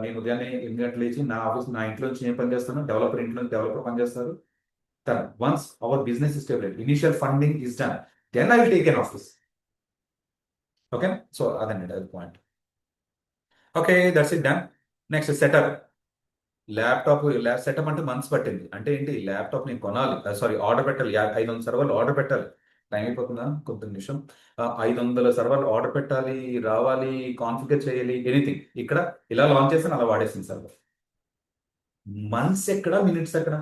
నేను ఉదయాన్నే 8 గంటలు లేచి నా ఇంట్లో నుంచి ఏం పని చేస్తాను, డెవలపర్ పని చేస్తారు. Once our business is stable, initial funding is done, then I will take an office. Okay, so అదండి అది point. Okay, that's it done. Next setup. Lab setup అంటే మంత్స్ పట్టింది. అంటే ఏంటి, ల్యాప్టాప్ నేను కొనాలి, సారీ ఆర్డర్ పెట్టాలి, 500 సర్వర్లు ఆర్డర్ పెట్టాలి. టైం అయిపోతుందా, కొంత నిమిషం. 500 సర్వర్లు ఆర్డర్ పెట్టాలి, రావాలి, కాన్ఫిగర్ చేయాలి, ఎనీథింగ్. ఇక్కడ ఇలా లాంచ్ చేసి అలా వాడేసింది సర్వర్. మంత్స్ ఎక్కడ, మినిట్స్ ఎక్కడ?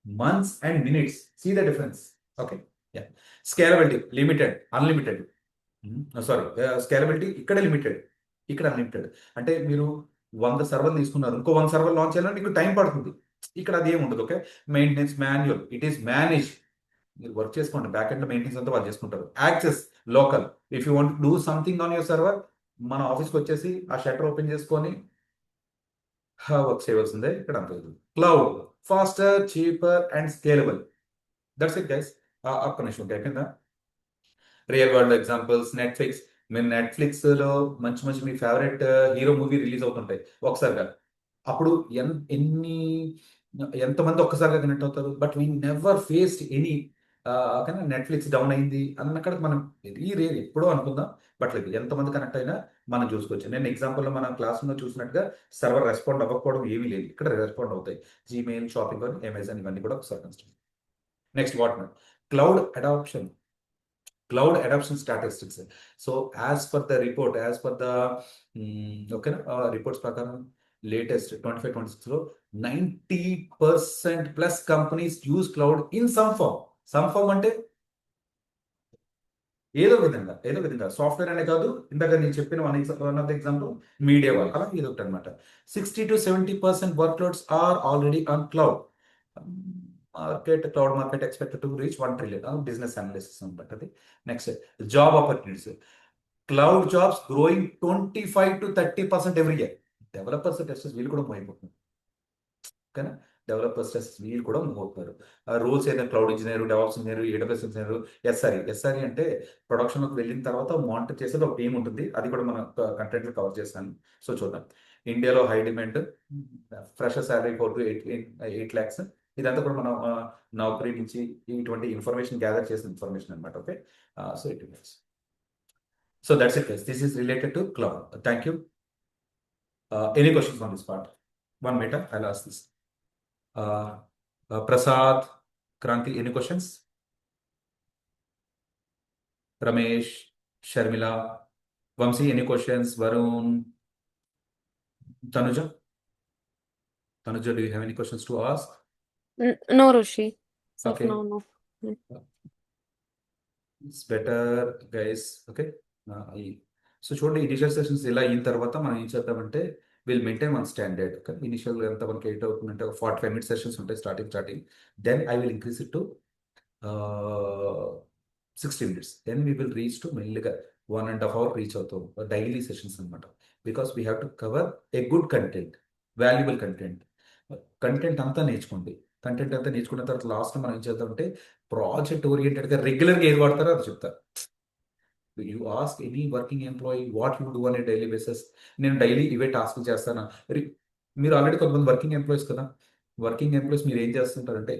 Months and minutes, see the difference. Okay, ya. Scalability limited, unlimited. Sorry, scalability ఇక్కడ లిమిటెడ్, ఇక్కడ అన్లిమిటెడ్. అంటే మీరు 100 సర్వర్లు తీసుకున్నారు, ఇంకో 100 సర్వర్ లాంచ్ చేయాలంటే మీకు టైం పడుతుంది. ఇక్కడ అది ఏమి ఉండదు. Okay, maintenance manual, it is manage. మీరు వర్క్ చేసుకోండి, బ్యాక్ ఎండ్ మెయింటెనెన్స్ అంతా వాళ్ళు చేసుకుంటారు. Access local, if you want do something on your server, మన ఆఫీస్కి వచ్చేసి ఆ షట్టర్ ఓపెన్ చేసుకొని వర్క్ చేయవలసిందే. ఇక్కడ అంత cloud, faster, cheaper and scalable. That's it guys. ఒక్క నిమిషం, అయిపోయిందా? Real world examples, Netflix. మీరు నెట్ఫ్లిక్స్ లో మంచి మంచి మీ ఫేవరెట్ హీరో మూవీ రిలీజ్ అవుతుంటాయి ఒకసారిగా. అప్పుడు ఎంతమంది ఒక్కసారిగా కనెక్ట్ అవుతారు? But we never faced any కానీ నెట్ఫ్లిక్స్ డౌన్ అయింది అన్నక్కడ మనం వెరీ రేర్, ఎప్పుడో అనుకుందాం. బట్ లేదు, ఎంతమంది కనెక్ట్ అయినా మనం చూసుకోవచ్చు. నేను ఎగ్జాంపుల్లో మన క్లాస్ లో చూసినట్టుగా సర్వర్ రెస్పాండ్ అవ్వకపోవడం ఏమీ లేదు, ఇక్కడ రెస్పాండ్ అవుతాయి. జీమెయిల్, షాపింగ్, అమెజాన్, ఇవన్నీ కూడా ఒకసారి consider. Next what now? Cloud adoption. Cloud adoption statistics. So as per the report, as per the okay, reports ప్రకారం latest 25-26 లో 90% plus companies use cloud in some form. Some form అంటే ఏదో విధంగా software అనే కాదు, ఇందాక నేను చెప్పిన one of the example media వాళ్ళు, అలా ఏదో ఒకటి అనమాట. 60-70% workloads are already on cloud. Cloud market expected to reach 1 trillion. Business analysis అనమాట అది. Next, job opportunities. Cloud jobs growing 25-30% every year. Developers testers వీళ్ళు కూడా మూవ్ అయిపోతున్నారు. ఓకేనా, డెవలపర్స్ టెస్టర్స్ వీళ్ళు కూడా మూవ్ అవుతున్నారు. రోల్స్ ఏదైనా cloud engineer, DevOps engineer, AWS engineer, SRE అంటే ప్రొడక్షన్లోకి వెళ్ళిన తర్వాత మానిటర్ చేసేది ఒక టీం ఉంటుంది. అది కూడా మన కంటెంట్లో కవర్ చేస్తాను. సో చూద్దాం. ఇండియాలో high demand, fresher salary 4 to 8 lakhs. ఇదంతా కూడా మనం నౌకరీ నుంచి ఇటువంటి ఇన్ఫర్మేషన్ గ్యాదర్ చేసిన ఇన్ఫర్మేషన్ అనమాట. Okay, so it means. So that's it guys, this is related to cloud. Thank you. Any questions on this part? 1 minute, I'll ask this. Prasad, Kranti, any questions? Ramesh, Sharmila, Vamsi, any questions? Varun, Tanuja, do you have any questions to ask? No, Rishi. So Okay. no. It's better, guys. Okay. So చూడండి, initial sessions ఇలా అయిన తర్వాత మనం ఏం చేద్దామంటే will maintain one standard. Okay, initial ఎంత మనకి 8 అవుతుందంటే 45 minutes సెషన్స్ ఉంటాయి starting. Then I will increase it to 60 minutes. Then we will reach to మెల్లిగా 1.5 hour రీచ్ అవుతాం డైలీ సెషన్స్ అనమాట. Because we have to cover a good content, valuable content అంతా నేర్చుకోండి. Content అంతా నేర్చుకున్న తర్వాత లాస్ట్ మనం ఏం చేద్దామంటే ప్రాజెక్ట్ ఓరియంటెడ్గా రెగ్యులర్గా ఏది వాడతారో అది చెప్తారు. You ask any working employee what you do అనే డైలీ బేసిస్. నేను డైలీ ఇవే టాస్క్ చేస్తాను. మీరు ఆల్రెడీ కొంతమంది వర్కింగ్ ఎంప్లాయీస్ కదా. వర్కింగ్ ఎంప్లాయీస్ మీరు ఏం చేస్తుంటారంటే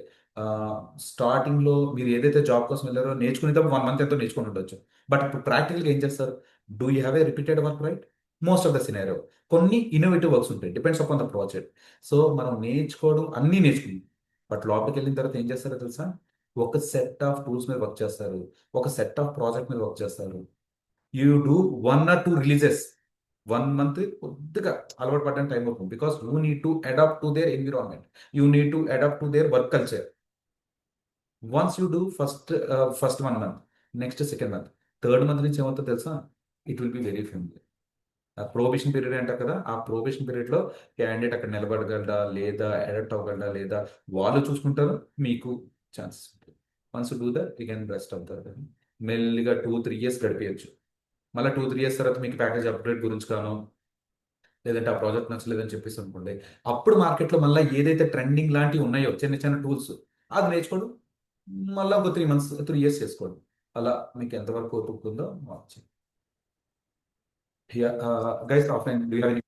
స్టార్టింగ్లో మీరు ఏదైతే జాబ్ కోసం వెళ్ళారో నేర్చుకునేటప్పుడు 1 month ఎంతో నేర్చుకుని ఉండొచ్చు. బట్ ఇప్పుడు ప్రాక్టికల్గా ఏం చేస్తారు? Do you have a repeated work, right? Most of the scenario కొన్ని ఇన్నోవేటివ్ వర్క్స్ ఉంటాయి, depends upon the project. So మనం నేర్చుకోవడం అన్నీ నేర్చుకుంది. బట్ లోపలికి వెళ్ళిన తర్వాత ఏం చేస్తారో తెలుసా? ఒక సెట్ ఆఫ్ టూల్స్ మీద వర్క్ చేస్తారు, ఒక సెట్ ఆఫ్ ప్రాజెక్ట్ మీద వర్క్ చేస్తారు. You do 1 or 2 releases 1 month కొద్దిగా అలవాటు పడడానికి టైం అవుతుంది. Because you need to adapt to their environment, you need to adapt to their work culture. Once you do first 1 month, next 2nd month, 3rd month నుంచి ఏమవుతుందో తెలుసా? It will be very family. Probation period అంటారు కదా, ఆ probation పీరియడ్లో candidate అక్కడ నిలబడగలడా లేదా, adapt అవ్వగలడా లేదా, వాళ్ళు చూసుకుంటారు, మీకు ఛాన్సెస్ ఉంటాయి. Once do that you can rest అవుతారు. మెల్లిగా 2-3 years గడిపేయచ్చు. మళ్ళీ 2-3 years తర్వాత మీకు ప్యాకేజ్ అప్గ్రేడ్ గురించి కాను, లేదంటే ఆ ప్రాజెక్ట్ నచ్చలేదని చెప్పేసి అనుకోండి, అప్పుడు మార్కెట్లో మళ్ళీ ఏదైతే ట్రెండింగ్ లాంటివి ఉన్నాయో చిన్న చిన్న టూల్స్ అది నేర్చుకోండి. మళ్ళీ ఒక 3 years చేసుకోండి. అలా మీకు ఎంతవరకు ఒప్పుకుందో మార్చి. Guys, offline, do you have any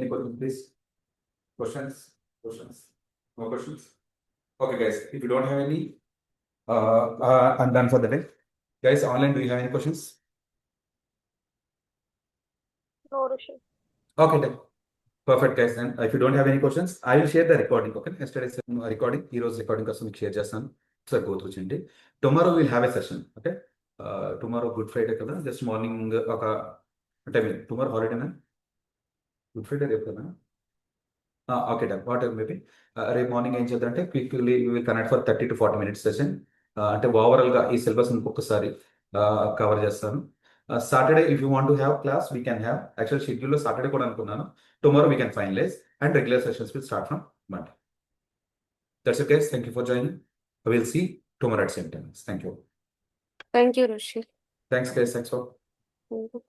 Any questions, please? Questions? Questions? No questions? Okay, guys, if you don't have any, I'm done for the day. Guys, online, do you have any questions? No, Rishi. Okay, then. Perfect, guys. And if you don't have any questions, I will share the recording. Okay, yesterday's recording, heroes recording కోసం మీకు share చేస్తాను. ఒకసారి go through చేయండి. Tomorrow will have a session. Okay, tomorrow good Friday కదా, just morning ఒక అంటే tomorrow హాలిడేనా? Good Friday రేపు కదా? Okay done, what ever maybe. రేపు మార్నింగ్ ఏం చేద్దామంటే quickly will connect for 30 to 40 minutes session. అంటే ఓవరాల్గా ఈ సిలబస్ ఇంకొకసారి కవర్ చేస్తాను. Saturday if you want to have class we can have. Actual షెడ్యూల్లో సాటర్డే కూడా అనుకున్నాను. Tomorrow we can finalize and regular sessions will start from Monday. That's it, guys. Thank you for joining. We'll see tomorrow at same time. Thank you. Thank you, Rishi. Thanks, guys. Thanks for. Thank you.